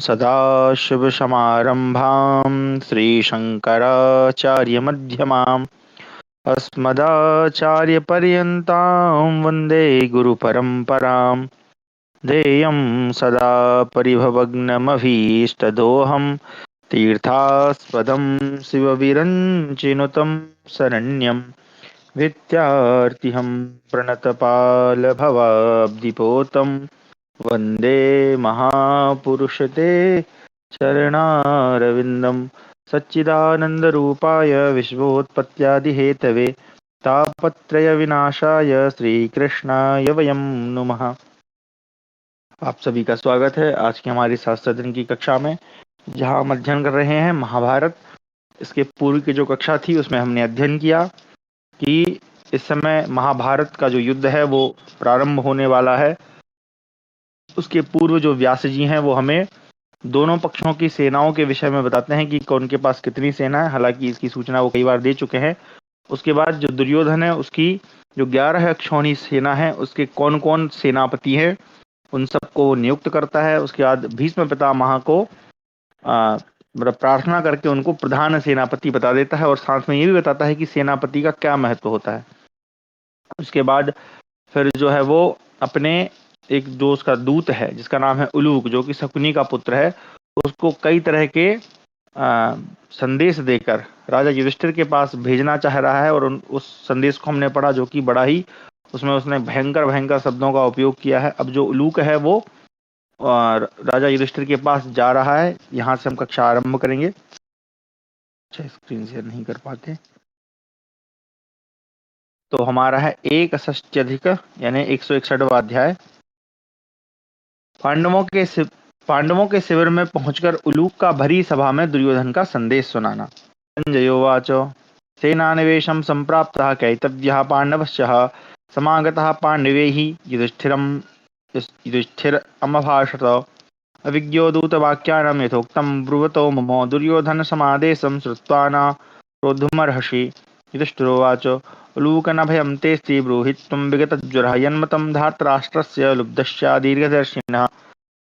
सदाशिवसमारम्भां श्रीशङ्कराचार्यमध्यमाम् अस्मदाचार्यपर्यन्तां वन्दे गुरुपरम्पराम्। देयं सदा परिभवग्नमभीष्टदोहं तीर्थास्पदं शिवविरञ्चिनुतं शरण्यं विद्यार्थिहं प्रणतपालभवाब्धिपोतं वन्दे महापुरुषते चरणारविन्दं। सच्चिदानन्दरूपाय विश्वोत्पत्त्यादिहेतवे तापत्रयविनाशाय श्रीकृष्णाय वयं नुमः। आप सभी का स्वागत है आज की हमारी शास्त्र दिन की कक्षा में, जहां हम अध्ययन कर रहे हैं महाभारत। इसके पूर्व की जो कक्षा थी उसमें हमने अध्ययन किया कि इस समय महाभारत का जो युद्ध है वो प्रारंभ होने वाला है। उसके पूर्व जो व्यास जी हैं वो हमें दोनों पक्षों की सेनाओं के विषय में बताते हैं कि कौन के पास कितनी सेना है। हालांकि इसकी सूचना वो कई बार दे चुके हैं। उसके बाद जो दुर्योधन है उसकी जो 11 अक्षौहिणी सेना है उसके कौन कौन सेनापति हैं उन सबको नियुक्त करता है। उसके बाद भीष्म पितामह को मतलब प्रार्थना करके उनको प्रधान सेनापति बता देता है और साथ में ये भी बताता है कि सेनापति का क्या महत्व होता है। उसके बाद फिर जो है वो अपने एक जो उसका दूत है जिसका नाम है उलूक, जो कि शकुनी का पुत्र है, उसको कई तरह के संदेश देकर राजा युधिष्ठिर के पास भेजना चाह रहा है। और उस संदेश को हमने पढ़ा जो कि बड़ा ही उसमें उसने भयंकर भयंकर शब्दों का उपयोग किया है। अब जो उलूक है वो राजा युधिष्ठिर के पास जा रहा है। यहाँ से हम कक्षा आरंभ करेंगे। अच्छा, स्क्रीन शेयर नहीं कर पाते तो हमारा है 1 यानी 161वां अध्याय। पांडवों के शिविर में पहुंचकर उलूक का भरी सभा में दुर्योधन का संदेश सुनाना। संजयोवाच सेनानिवेशं संप्राप्तः कैतव्यः पांडवश्चः समागतः पांडवैः युधिष्ठिरमभाषत। अविज्ञो दूतवाक्यानं यथोक्तं ब्रुवतो मम दुर्योधनसमादेशं श्रुत्वा न क्रोद्धुमर्हसि। युधिष्ठिरोवाच उलूकनभयं तेऽस्ति ब्रूहि त्वं विगतज्वरः यन्मतं धार्तराष्ट्रस्य लुब्धस्य दीर्घदर्शिनः।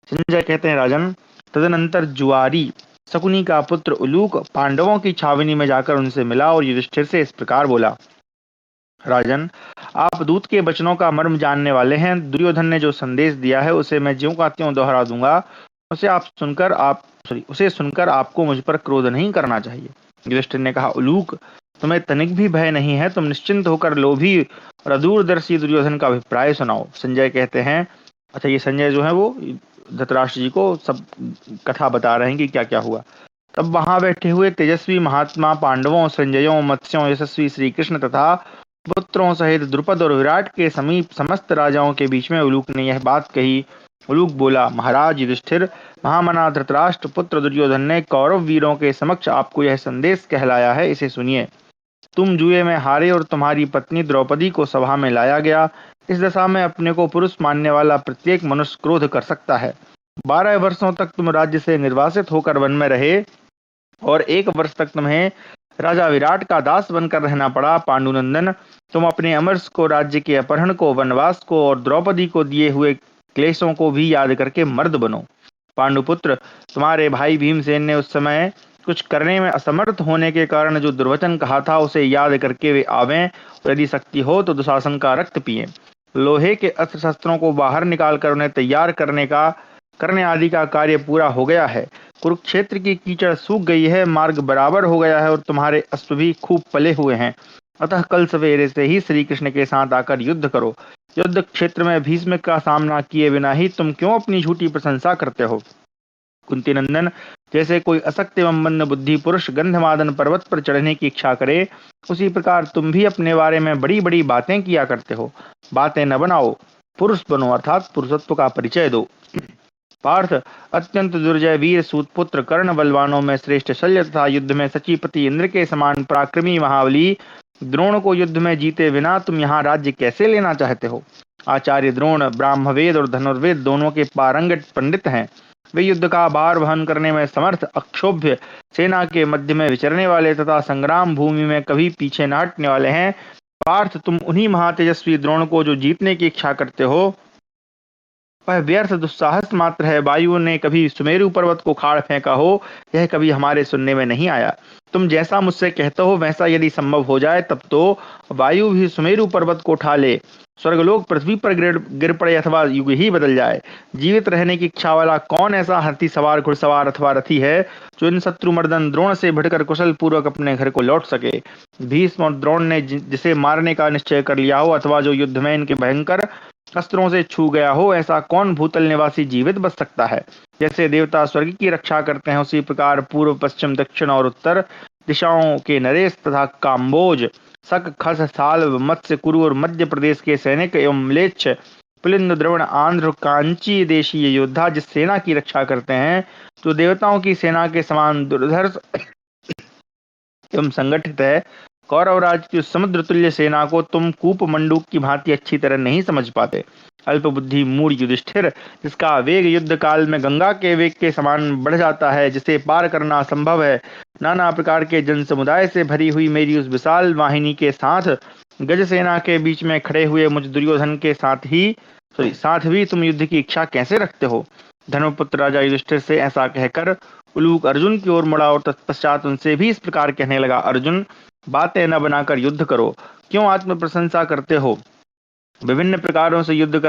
संजय कहते हैं, राजन, तदनंतर जुआरी शकुनी का पुत्र उलूक पांडवों की छावनी में जाकर उनसे मिला और युधिष्ठिर से इस प्रकार बोला। राजन, आप दूत के वचनों का मर्म जानने वाले हैं। दुर्योधन ने जो संदेश दिया है उसे मैं ज्यों का त्यों दोहरा दूंगा। उसे सुनकर आपको मुझ पर क्रोध नहीं करना चाहिए। युधिष्ठिर ने कहा, उलूक, तुम्हें तनिक भी भय नहीं है। तुम निश्चिंत होकर लोभी और अदूरदर्शी दुर्योधन का अभिप्राय सुनाओ। संजय कहते हैं, अच्छा, ये संजय जो है वो धृतराष्ट्र जी को सब कथा बता रहे हैं कि क्या क्या हुआ। तब वहां बैठे हुए तेजस्वी महात्मा पांडवों, संजयों, मत्स्यों, यशस्वी श्री कृष्ण तथा पुत्रों सहित द्रुपद और विराट के समीप समस्त राजाओं के बीच में उलूक ने यह बात कही। उलूक बोला, महाराज युधिष्ठिर, महामना धृतराष्ट्र पुत्र दुर्योधन ने कौरव वीरों के समक्ष आपको यह संदेश कहलाया है, इसे सुनिए। तुम जुए में हारे और तुम्हारी पत्नी द्रौपदी को सभा में लाया गया। इस दशा में अपने को पुरुष मानने वाला प्रत्येक मनुष्य क्रोध कर सकता है। 12 वर्षों तक तुम राज्य से निर्वासित होकर वन में रहे और 1 वर्ष तक तुम्हें राजा विराट का दास बनकर रहना पड़ा। पांडुनंदन, तुम अपने अमरस को, राज्य के अपहरण को, वनवास को और द्रौपदी को दिए हुए क्लेशों को भी याद करके मर्द बनो। पांडुपुत्र, तुम्हारे भाई भीमसेन ने उस समय कुछ करने में असमर्थ होने के कारण जो दुर्वचन कहा था उसे याद करके वे आवें और यदि शक्ति हो तो दुशासन का रक्त पिए। लोहे के अस्त्र शस्त्रों को बाहर निकालकर उन्हें तैयार करने आदि का कार्य पूरा हो गया है। कुरुक्षेत्र की कीचड़ सूख गई है, मार्ग बराबर हो गया है और तुम्हारे अश्व भी खूब पले हुए हैं। अतः कल सवेरे से ही श्री कृष्ण के साथ आकर युद्ध करो। युद्ध क्षेत्र में भीष्म का सामना किए बिना ही तुम क्यों अपनी झूठी प्रशंसा करते हो? कुंती नंदन, जैसे कोई असक्त एवं मंद बुद्धि पुरुष गंधमादन पर्वत पर चढ़ने की इच्छा करे, उसी प्रकार तुम भी अपने बारे में बड़ी बड़ी बातें किया करते हो। बातें न बनाओ, पुरुष बनो, अर्थात पुरुषत्व का परिचय दो। पार्थ, अत्यंत दुर्जय वीर सूतपुत्र कर्ण बलवानों में श्रेष्ठ शल्य तथा युद्ध में सचीपति इंद्र के समान पराक्रमी महाबली द्रोण को युद्ध में जीते बिना तुम यहाँ राज्य कैसे लेना चाहते हो? आचार्य द्रोण ब्राह्मवेद और धनुर्वेद दोनों के पारंगत पंडित हैं। वे युद्ध का भार वहन करने में समर्थ, अक्षोभ्य, सेना के मध्य में विचरने वाले तथा संग्राम भूमि में कभी पीछे न हटने वाले हैं। पार्थ, तुम उन्हीं महातेजस्वी द्रोण को जो जीतने की इच्छा करते हो वह व्यर्थ दुस्साहस मात्र है। वायु ने कभी सुमेरु पर्वत को उखाड़ फेंका हो, यह कभी हमारे सुनने में नहीं आया। तुम जैसा मुझसे कहते हो वैसा यदि संभव हो जाए तब तो वायु भी सुमेरु पर्वत को उठा ले, स्वर्गलोक पृथ्वी पर गिर पड़े अथवा युग ही बदल जाए। जीवित रहने की इच्छा वाला कौन ऐसा हाथी सवार, घुड़सवार अथवा रथी है जो इन शत्रुमर्दन द्रोण से भिड़कर कुशल पूर्वक अपने घर को लौट सके। भीष्म और द्रोण ने जिसे मारने का निश्चय कर लिया हो अथवा जो युद्ध में इनके भयंकर अस्त्रों से छू गया हो, ऐसा कौन भूतल निवासी जीवित बच सकता है। जैसे देवता स्वर्ग की रक्षा करते हैं, उसी प्रकार पूर्व, पश्चिम, दक्षिण और उत्तर दिशाओं के नरेश तथा काम्बोज, शक, खस, साल्व, मत्स्य, कुरु और मध्य प्रदेश के सैनिक एवं म्लेच्छ, पुलिंद, द्रवण, आंध्र, कांची देशीय योद्धा जिस सेना की रक्षा करते हैं, जो देवताओं की सेना के समान दुर्धर्ष एवं संगठित है, कौरवराज की समुद्र तुल्य सेना को तुम कूप मंडूक की भांति अच्छी तरह नहीं समझ पाते। अल्प बुद्धि मूढ़ युधिष्ठिर, जिसका वेग युद्ध काल में गंगा के वेग के समान बढ़ जाता है, जिसे पार करना असंभव है, नाना प्रकार के जन समुदाय से भरी हुई मेरी उस विशाल वाहिनी के साथ गज सेना के बीच में खड़े हुए मुझ दुर्योधन के साथ भी तुम युद्ध की इच्छा कैसे रखते हो। धर्मपुत्र राजा युधिष्ठिर से ऐसा कहकर उलूक अर्जुन की ओर मुड़ा और तत्पश्चात उनसे भी इस प्रकार कहने लगा, अर्जुन, बातें न बनाकर युद्ध करो, क्यों आत्म प्रशंसा करते हो। विभिन्न प्रकारों से युद्ध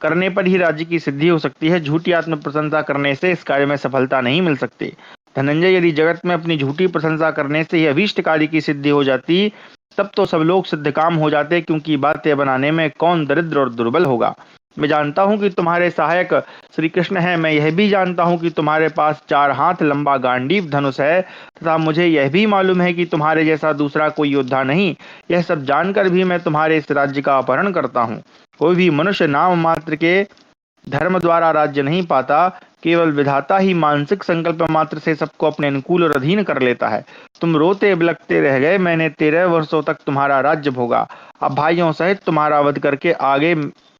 करने पर ही राज्य की सिद्धि हो सकती है। झूठी आत्म प्रशंसा करने से इस कार्य में सफलता नहीं मिल सकती। धनंजय, यदि जगत में अपनी झूठी प्रशंसा करने से ही अभीष्ट कार्य की सिद्धि हो जाती तब तो सब लोग सिद्ध काम हो जाते, क्योंकि बातें बनाने में कौन दरिद्र और दुर्बल होगा। मैं जानता हूं कि तुम्हारे सहायक श्री कृष्ण हैं, मैं यह भी जानता हूं कि तुम्हारे पास 4 हाथ लंबा गांडीव धनुष है, तथा मुझे यह भी मालूम है कि तुम्हारे जैसा दूसरा कोई योद्धा नहीं। यह सब जानकर भी मैं तुम्हारे इस राज्य का अपहरण करता हूं। कोई भी मनुष्य नाम मात्र के धर्म द्वारा राज्य नहीं पाता, केवल विधाता ही मानसिक संकल्प मात्र से सबको अपने अनुकूल और अधीन कर लेता है। तुम रोते बिलखते रह गए, मैंने 13 वर्षों तक तुम्हारा राज्य भोगा। अब भाइयों सहित तुम्हारा वध करके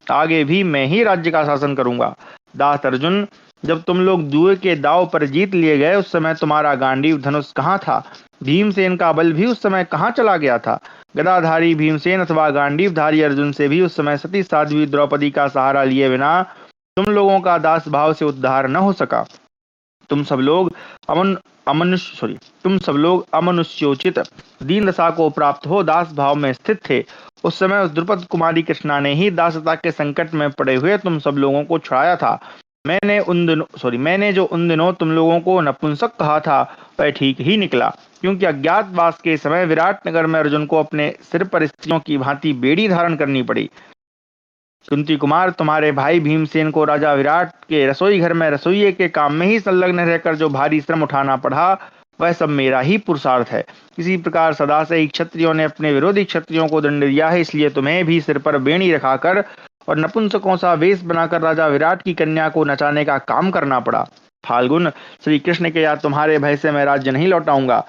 आगे भी मैं ही राज्य का शासन करूंगा। दास अर्जुन, जब तुम लोग जुए के दांव पर जीत लिए गए, उस समय तुम्हारा गांडीव धनुष कहाँ था। भीमसेन का बल भी उस समय कहाँ चला गया था। गदाधारी भीमसेन अथवा गांडीवधारी अर्जुन से भी उस समय सती साध्वी द्रौपदी का सहारा लिए बिना तुम लोगों का दास भाव से उद्धार न हो सका। तुम सब लोग अमनुष्योचित दीन दशा को प्राप्त हो दास भाव में स्थित थे। उस समय उस द्रुपद कुमारी कृष्णा ने ही दासता के संकट में पड़े हुए तुम सब लोगों को छुड़ाया था। मैंने जो उन दिनों तुम लोगों को नपुंसक कहा था वह ठीक ही निकला, क्योंकि अज्ञातवास के समय विराट नगर में अर्जुन को अपने सिर पर स्त्रियों की भांति बेड़ी धारण करनी पड़ी। कुंती कुमार, तुम्हारे भाई भीमसेन को राजा विराट के रसोई घर में रसोइये के काम में ही संलग्न रहकर जो भारी श्रम उठाना पड़ा, वह सब मेरा ही पुरुषार्थ है। इसी प्रकार सदा से ही क्षत्रियों ने अपने विरोधी क्षत्रियों को दंड दिया है, इसलिए तुम्हें भी सिर पर बेणी रखाकर और नपुंसकों सा वेश बनाकर राजा विराट की कन्या को नचाने का काम करना पड़ा। फाल्गुन, श्री कृष्ण के या तुम्हारे भय से मैं राज्य नहीं लौटाऊंगा।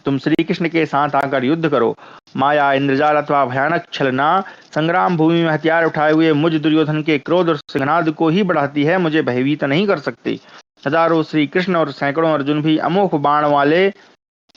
तुम श्री कृष्ण के साथ आकर युद्ध करो। माया, इंद्रजाल अथवा भयानक छलना संग्राम भूमि में हथियार उठाए हुए मुझ दुर्योधन के क्रोध और सिंहनाद को ही बढ़ाती है, मुझे भयभीत नहीं कर सकती। हजारों श्री कृष्ण और सैकड़ों अर्जुन भी अमोघ बाण वाले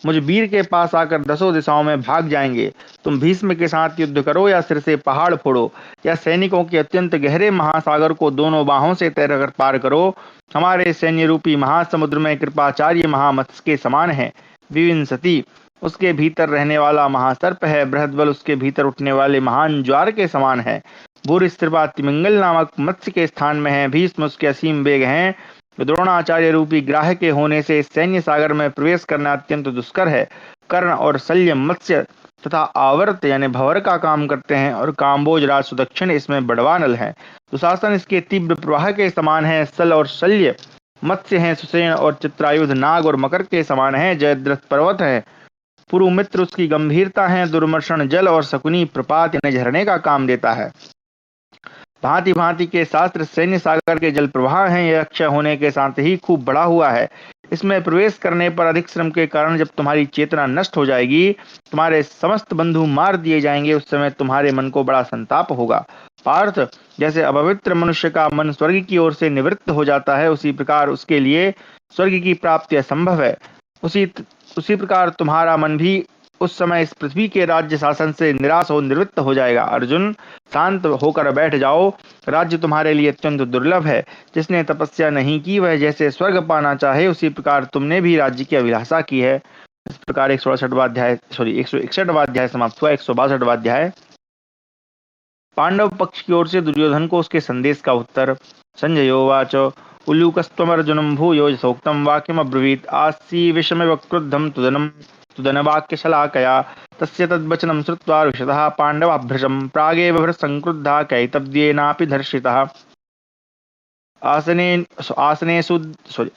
मुझ वीर के पास आकर दसों दिशाओं में भाग जाएंगे। तुम भीष्म के साथ युद्ध करो या सिर से पहाड़ फोड़ो या सैनिकों के अत्यंत गहरे महासागर को दोनों बाहों से तैरकर पार करो। हमारे सैन्य रूपी महासमुद्र में कृपाचार्य महामत्स्य के समान है। विविंसति उसके भीतर रहने वाला महासर्प है, बृहद्बल उसके भीतर उठने वाले महान ज्वार के समान है। भूरिस्त्रिपा तिमिंगल नामक मत्स्य के स्थान में है। भीष्म उसके असीम वेग हैं। द्रोणाचार्य रूपी ग्राह के होने से सैन्य सागर में प्रवेश करना अत्यंत दुष्कर है। कर्ण और शल्य मत्स्य तथा आवर्त यानी भंवर का काम करते हैं और काम्बोज राज सुदक्षिण इसमें बड़वानल है। दुशासन इसके तीव्र प्रवाह के समान है। सल और शल्य मत्स्य हैं। सुसेन और चित्रायुध नाग और मकर के समान है। जयद्रथ पर्वत है। पुरुमित्र उसकी गंभीरता है। दुर्मर्शन जल और शकुनी प्रपात यानी झरने का काम देता है। भांति भांति के शास्त्र सैन्य सागर के जल प्रवाह हैं। यह अक्षय होने के साथ ही खूब बड़ा हुआ है। इसमें प्रवेश करने पर अधिक श्रम के कारण जब तुम्हारी चेतना नष्ट हो जाएगी, तुम्हारे समस्त बंधु मार दिए जाएंगे, उस समय तुम्हारे मन को बड़ा संताप होगा। पार्थ, जैसे अपवित्र मनुष्य का मन स्वर्ग की ओर से निवृत्त हो जाता है, उसी प्रकार उसके लिए स्वर्ग की प्राप्ति असंभव है। उसी प्रकार तुम्हारा मन भी उस समय इस पृथ्वी के राज्य शासन से निराश हो निवृत्त हो जाएगा। अर्जुन, शांत होकर बैठ जाओ। राज्य तुम्हारे लिए अत्यंत दुर्लभ है। जिसने तपस्या नहीं की वह जैसे स्वर्ग पाना चाहे, उसी प्रकार तुमने भी राज्य की अभिलाषा की है। इस प्रकार 161वां अध्याय समाप्त हुआ। 162वां अध्याय। पांडव पक्ष की ओर से दुर्योधन को उसके संदेश का उत्तर। संजयोवाच उल्लूकस्त्वमर्जुनं भूयो यथोक्तं वाक्यमब्रवीत् आसी विषमिव क्रुद्धं तुदनवाक्यशलाकया तस्य तद्वचनं श्रुत्वा ऋषतः पांडवाः भृशं प्रागेव भृशंक्रुद्धः कैतव्येनापि धर्षितः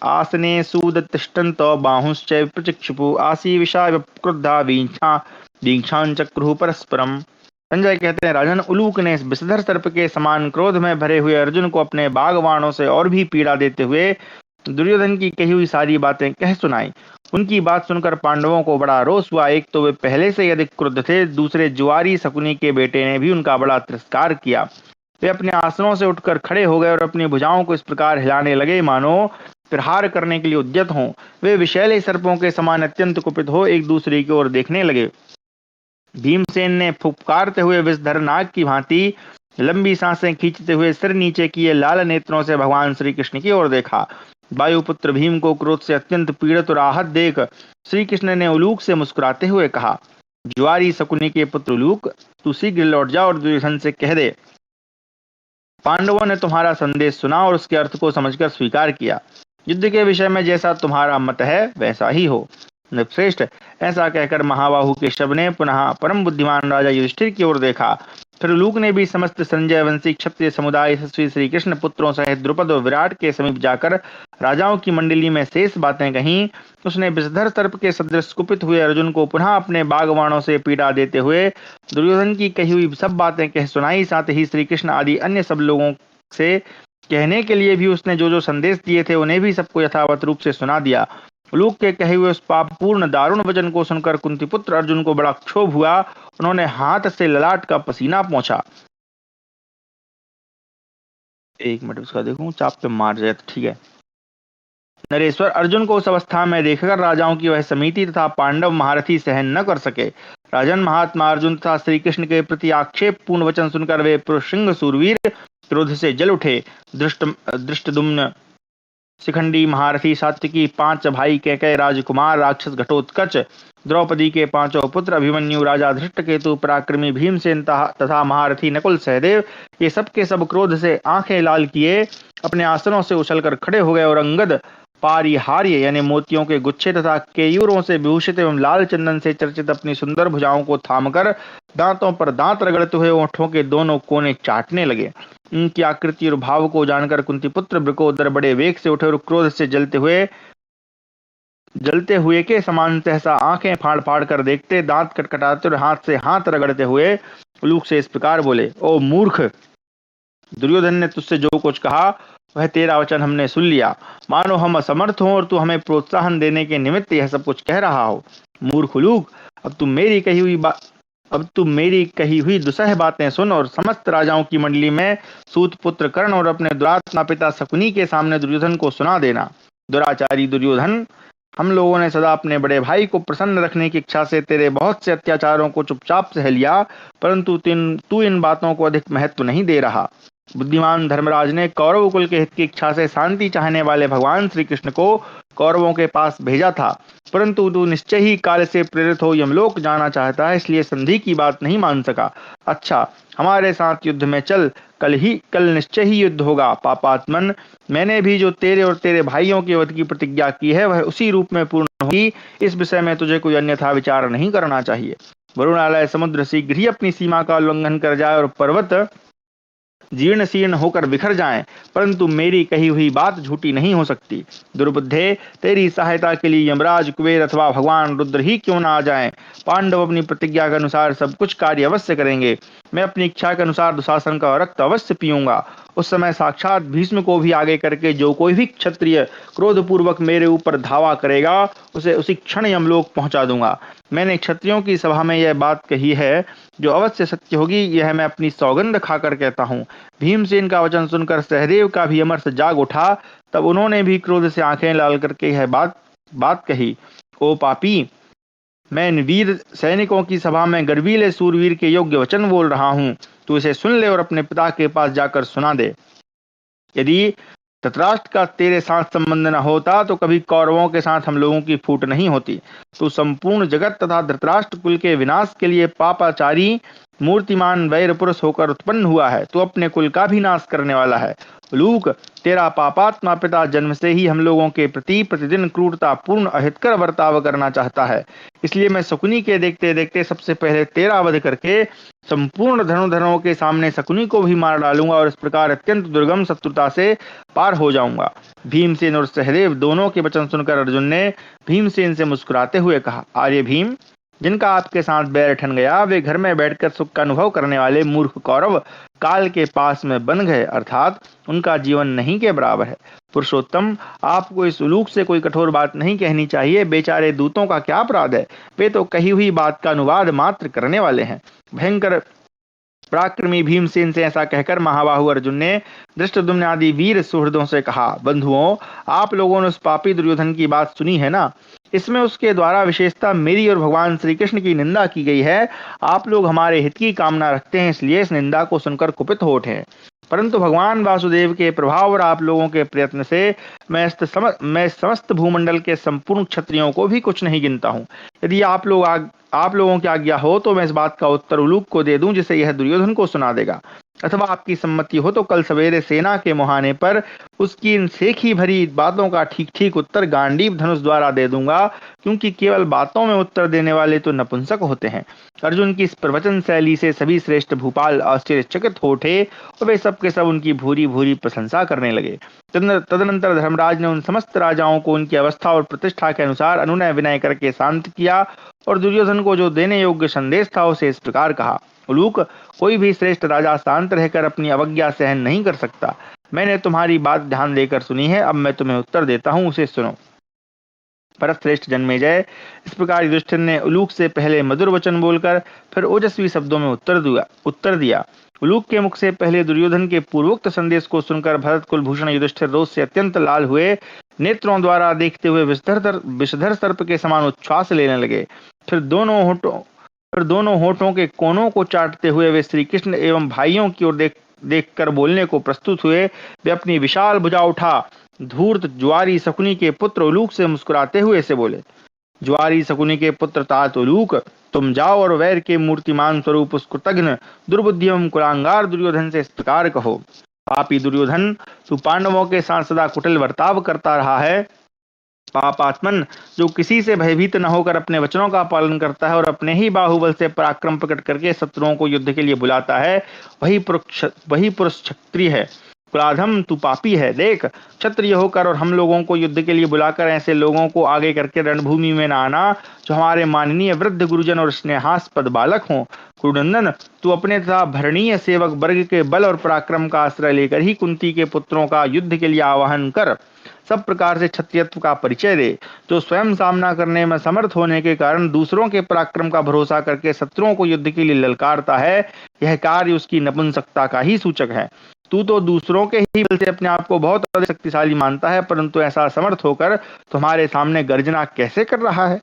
आसनेषुत्तिष्ठन्तौ बाहुश्च प्रचिक्षुपु आसीविषा क्रुद्धा वीक्षांचक्रुः परस्परम्। संजय कहते हैं, राजन उलूक ने विषधर सर्प के समान क्रोध में भरे हुए अर्जुन को अपने बागवाणों से और भी पीड़ा देते हुए दुर्योधन की कही हुई सारी बातें कह सुनाई। उनकी बात सुनकर पांडवों को बड़ा रोष हुआ। एक तो वे पहले से ही अधिक क्रुद्ध थे, दूसरे जुआरी शकुनी के बेटे ने भी उनका बड़ा तिरस्कार किया। वे अपने आसनों से उठकर खड़े हो गए और अपनी भुजाओं को इस प्रकार हिलाने लगे मानो प्रहार करने के लिए उद्यत हों। वे विषैले सर्पों के समान अत्यंत कुपित हो एक दूसरे की ओर देखने लगे। भीमसेन ने फुफकारते हुए विषधर नाग की भांति लंबी सांसें खींचते हुए सिर नीचे किए लाल नेत्रों से भगवान श्री कृष्ण की ओर देखा। वायुपुत्र भीम को क्रोध से अत्यंत पीड़ित और आहत देख श्री कृष्ण ने उलूक से मुस्कुराते हुए कहा, ज्वारी शकुनी के पुत्र उलूक, तू शीघ्र लौट जा और दुर्योधन से कह दे, पांडवों ने तुम्हारा संदेश सुना और उसके अर्थ को समझकर स्वीकार किया। युद्ध के विषय में जैसा तुम्हारा मत है वैसा ही हो। नृपश्रेष्ठ, ऐसा कहकर महाबाहु के शव ने पुनः परम बुद्धिमान राजा युधिष्ठिर की ओर देखा। फिर उलूक ने भी समस्त संजय वंशी क्षत्रिय समुदाय श्री कृष्ण पुत्रों सहित द्रुपद और विराट के समीप जाकर राजाओं की मंडली में शेष बातें कहीं। उसने विषधर सर्प के सदृश कुपित हुए अर्जुन को पुनः अपने बागवानों से पीड़ा देते हुए दुर्योधन की कही हुई सब बातें कह सुनाई। साथ ही श्री कृष्ण आदि अन्य सब लोगों से कहने के लिए भी उसने जो जो संदेश दिए थे उन्हें भी सबको यथावत रूप से सुना दिया। उलूक के कहे हुए उस पापपूर्ण दारुण वचन को सुनकर कुंती पुत्र अर्जुन को बड़ा क्षोभ हुआ। उन्होंने हाथ से ललाट का पसीना पोंछा। एक मिनट उसका देखूं, चाप पे मार जाए तो ठीक है। नरेश्वर, अर्जुन को उस अवस्था में देखकर राजाओं की वह समिति तथा पांडव महारथी सहन न कर सके। राजन, महात्मा अर्जुन तथा श्री कृष्ण के प्रति आक्षेप पूर्ण वचन सुनकर वे पुरुषसिंह सूरवीर क्रोध से जल उठे। दृष्टद्युम्न, शिखंडी महारथी सात्विकी, 5 भाई कैकेय राजकुमार, राक्षस घटोत्कच, द्रौपदी के 5 पुत्र अभिमन्यु, राजा धृष्टकेतु, पराक्रमी भीमसेन तथा महारथी नकुल सहदेव, ये सब के सब क्रोध से आंखें लाल किए अपने आसनों से उछलकर खड़े हो गए और अंगद पारिहार्य यानी मोतियों के गुच्छे तथा केयूरों से विभूषित एवं लाल चंदन से चर्चित अपनी सुंदर भुजाओं को थामकर दांतों पर दांत रगड़ते हुए ओंठों के दोनों कोने चाटने लगे। उनकी आकृति और भाव को जानकर कुंती पुत्र वृकोदर बड़े वेग से उठे और क्रोध से जलते हुए के समान सहसा आंखें फाड़ फाड़ कर देखते, दांत कटकटाते और हाथ से हाथ रगड़ते हुए उलूक से इस प्रकार बोले, ओ मूर्ख, दुर्योधन ने तुझसे जो कुछ कहा वह तेरा वचन हमने सुन लिया। मानो हम असमर्थ हों और तू हमें प्रोत्साहन देने के निमित्त यह सब कुछ कह रहा हो। मूर्ख उलूक, अब तुम मेरी कही हुई दुसह बातें सुन और समस्त राजाओं की मंडली में सूत पुत्र कर्ण और अपने दुरात्मा पिता शकुनी के सामने दुर्योधन को सुना देना। दुराचारी दुर्योधन, हम लोगों ने सदा अपने बड़े भाई को प्रसन्न रखने की इच्छा से तेरे बहुत से अत्याचारों को चुपचाप सह लिया, परंतु तू इन बातों को अधिक महत्व नहीं दे रहा। बुद्धिमान धर्मराज ने कौरव कुल के हित की इच्छा से शांति चाहने वाले भगवान श्री कृष्ण को कौरवों के पास भेजा था, परंतु तू निश्चय ही काल से प्रेरित हो यमलोक जाना चाहता है, इसलिए संधि की बात नहीं मान सका। अच्छा, हमारे साथ युद्ध में चल, कल निश्चय ही युद्ध होगा। पापात्मन, मैंने भी जो तेरे और तेरे भाइयों के वध की प्रतिज्ञा की है वह उसी रूप में पूर्ण होगी। इस विषय में तुझे कोई अन्यथा विचार नहीं करना चाहिए। वरुणालय समुद्र शीघ्र ही अपनी सीमा का उल्लंघन कर जाए और पर्वत जीर्ण शीर्ण होकर बिखर जाएं, परंतु मेरी कही हुई बात झूठी नहीं हो सकती। दुर्बुद्धे, तेरी सहायता के लिए यमराज, कुबेर अथवा भगवान रुद्र ही क्यों ना आ जाएं, पांडव अपनी प्रतिज्ञा के अनुसार सब कुछ कार्य अवश्य करेंगे। मैं अपनी इच्छा के अनुसार दुशासन का रक्त अवश्य पीऊंगा। उस समय साक्षात भीष्म को भी आगे करके जो कोई भी क्षत्रिय क्रोधपूर्वक मेरे ऊपर धावा करेगा उसे उसी क्षण यमलोक पहुंचा दूंगा। मैंने क्षत्रियों की सभा में यह बात कही है जो अवश्य सत्य होगी, यह मैं अपनी सौगंध खाकर कहता हूँ। भीमसेन का वचन सुनकर सहदेव का भी अमर से जाग उठा। तब उन्होंने भी क्रोध से आंखें लाल करके यह बात कही, ओ पापी, मैं इन वीर सैनिकों की सभा में गर्वीले सूरवीर के योग्य वचन बोल रहा हूँ। तू इसे सुन ले और अपने पिता के पास जाकर सुना दे। यदि धृतराष्ट्र का तेरे साथ संबंध न होता तो कभी कौरवों के साथ हम लोगों की फूट नहीं होती। तू संपूर्ण जगत तथा धृतराष्ट्र कुल के विनाश के लिए पापाचारी मूर्तिमान वैर पुरुष होकर उत्पन्न हुआ है। तू अपने कुल का भी नाश करने वाला है। उलूक, तेरा पापात्मा पिता जन्म से ही हम लोगों के प्रति प्रतिदिन क्रूरता पूर्ण अहितकर बर्ताव करना चाहता है। इसलिए मैं शकुनी के देखते देखते सबसे पहले तेरा वध करके संपूर्ण धनुधरों के सामने शकुनी को भी मार डालूंगा और इस प्रकार अत्यंत दुर्गम शत्रुता से पार हो जाऊंगा। भीमसेन और सहदेव दोनों के वचन सुनकर अर्जुन ने भीमसेन से मुस्कुराते हुए कहा, आर्य भीम, जिनका आपके साथ बैर ठन गया वे घर में बैठकर सुख का अनुभव करने वाले मूर्ख कौरव काल के पास में बन गए, अर्थात उनका जीवन नहीं के बराबर है। पुरुषोत्तम, आपको इस उलूक से कोई कठोर बात नहीं कहनी चाहिए। बेचारे दूतों का क्या अपराध है? वे तो कही हुई बात का अनुवाद मात्र करने वाले हैं। भयंकर पराक्रमी भीमसेन से ऐसा कहकर महाबाहु अर्जुन ने धृष्टद्युम्न आदि वीर सुहृदों से कहा, बंधुओं, आप लोगों ने उस पापी दुर्योधन की बात सुनी है ना? इसमें उसके द्वारा विशेषता मेरी और भगवान श्री कृष्ण की निंदा की गई है। आप लोग हमारे हित की कामना रखते हैं, इसलिए इस निंदा को सुनकर कुपित हो उठे हैं। परंतु भगवान वासुदेव के प्रभाव और आप लोगों के प्रयत्न से मैं समस्त भूमंडल के संपूर्ण क्षत्रियों को भी कुछ नहीं गिनता हूँ। यदि आप लोगों की आज्ञा हो तो मैं इस बात का उत्तर उलूक को दे दूं, जिसे यह दुर्योधन को सुना देगा। अथवा आपकी सम्मति हो तो कल सवेरे सेना के मुहाने पर उसकी इन सेखी भरी बातों का ठीक ठीक उत्तर गांडीव धनुष द्वारा दे दूंगा, क्योंकि केवल बातों में उत्तर देने वाले तो नपुंसक होते हैं। अर्जुन की इस प्रवचन शैली से सभी श्रेष्ठ भूपाल आश्चर्यचकित हो उठे और वे सब के सब उनकी भूरी भूरी प्रशंसा करने लगे। तदनंतर धर्मराज ने उन समस्त राजाओं को उनकी अवस्था और प्रतिष्ठा के अनुसार अनुनय विनय करके शांत किया और दुर्योधन को जो देने योग्य संदेश था उसे इस प्रकार कहा, उलूक, कोई भी श्रेष्ठ राजा शांत रहकर अपनी अवज्ञा सहन नहीं कर सकता। मैंने तुम्हारी बात ध्यान देकर सुनी है, अब मैं तुम्हें उत्तर देता हूँ, उसे सुनो। भरत श्रेष्ठ जन्मेजय, इस प्रकार युधिष्ठिर ने उलूक से पहले मधुर वचन बोलकर फिर ओजस्वी शब्दों में उत्तर दिया। उलूक के मुख से पहले दुर्योधन के पूर्वोक्त संदेश को सुनकर भरत कुलभूषण युधिष्ठिर रोष से अत्यंत लाल हुए, नेत्रों द्वारा देखते हुए विषधर सर्प के समान उच्छ्वास लेने लगे। फिर दोनों होठों के कोनों को चाटते हुए वे श्री कृष्ण एवं भाइयों की ओर देखकर बोलने को प्रस्तुत हुए। वे अपनी विशाल भुजा उठा धूर्त ज्वारी शकुनी के पुत्र उलूक से मुस्कुराते हुए से बोले, ज्वारी शकुनी के पुत्र तात उलूक, तुम जाओ और वैर के मूर्तिमान स्वरूप उस कृतघ्न दुर्बुद्धि एवं कुलांगार दुर्योधन से इस प्रकार कहो, पापी दुर्योधन, तू पांडवों के साथ सदा कुटिल बर्ताव करता रहा है। पापात्मन, जो किसी से भयभीत न होकर अपने वचनों का पालन करता है और अपने ही बाहुबल से पराक्रम प्रकट करके शत्रुओं को युद्ध के लिए बुलाता है, वही पुरुष क्षत्रिय है। कुलाधम, तू पापी है। देख, क्षत्रिय होकर और हम लोगों को युद्ध के लिए बुलाकर ऐसे लोगों को आगे करके रणभूमि में न आना जो हमारे माननीय वृद्ध गुरुजन और स्नेहास्पद बालक हों। कुरुनंदन, तू अपने तथा भरणीय सेवक वर्ग के बल और पराक्रम का आश्रय लेकर ही कुंती के पुत्रों का युद्ध के लिए आवाहन कर सब प्रकार से क्षत्रियत्व का परिचय दे। जो स्वयं सामना करने में समर्थ होने के कारण दूसरों के पराक्रम का भरोसा करके शत्रुओं को युद्ध के लिए ललकारता है, यह कार्य उसकी नपुंसकता का ही सूचक है। तू तो दूसरों के ही बल से अपने आप को बहुत अधिक शक्तिशाली मानता है, परंतु ऐसा समर्थ होकर तुम्हारे सामने गर्जना कैसे कर रहा है?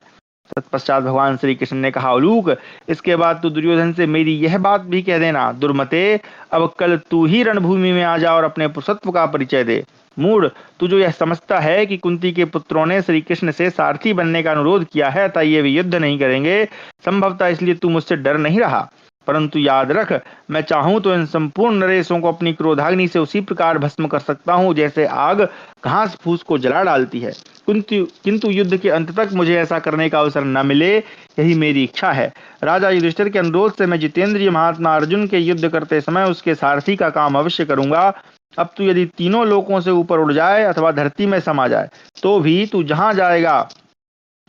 तत्पश्चात भगवान श्री कृष्ण ने कहा, उलूक, इसके बाद तू दुर्योधन से मेरी यह बात भी कह देना, दुर्मते, अब कल तू ही रणभूमि में आ जा और अपने पुरुषत्व का परिचय दे। मूढ़, तू जो यह समझता है कि कुंती के पुत्रों ने श्री कृष्ण से सारथी बनने का अनुरोध किया है अतः ये भी युद्ध नहीं करेंगे, संभवतः इसलिए तू मुझसे डर नहीं रहा। परंतु याद रख, मैं चाहूं तो इन संपूर्ण नरेशों को अपनी क्रोधाग्नि से उसी प्रकार भस्म कर सकता हूं जैसे आग घास फूस को जला डालती है, किंतु युद्ध के अंत तक मुझे ऐसा करने का अवसर न मिले, यही मेरी इच्छा है। राजा युधिष्ठिर के अनुरोध से मैं जितेंद्रिय महात्मा अर्जुन के युद्ध करते समय उसके सारथी का काम अवश्य करूंगा। अब तू यदि तीनों लोकों से ऊपर उड़ जाए अथवा धरती में समा जाए तो भी तू जहां जाएगा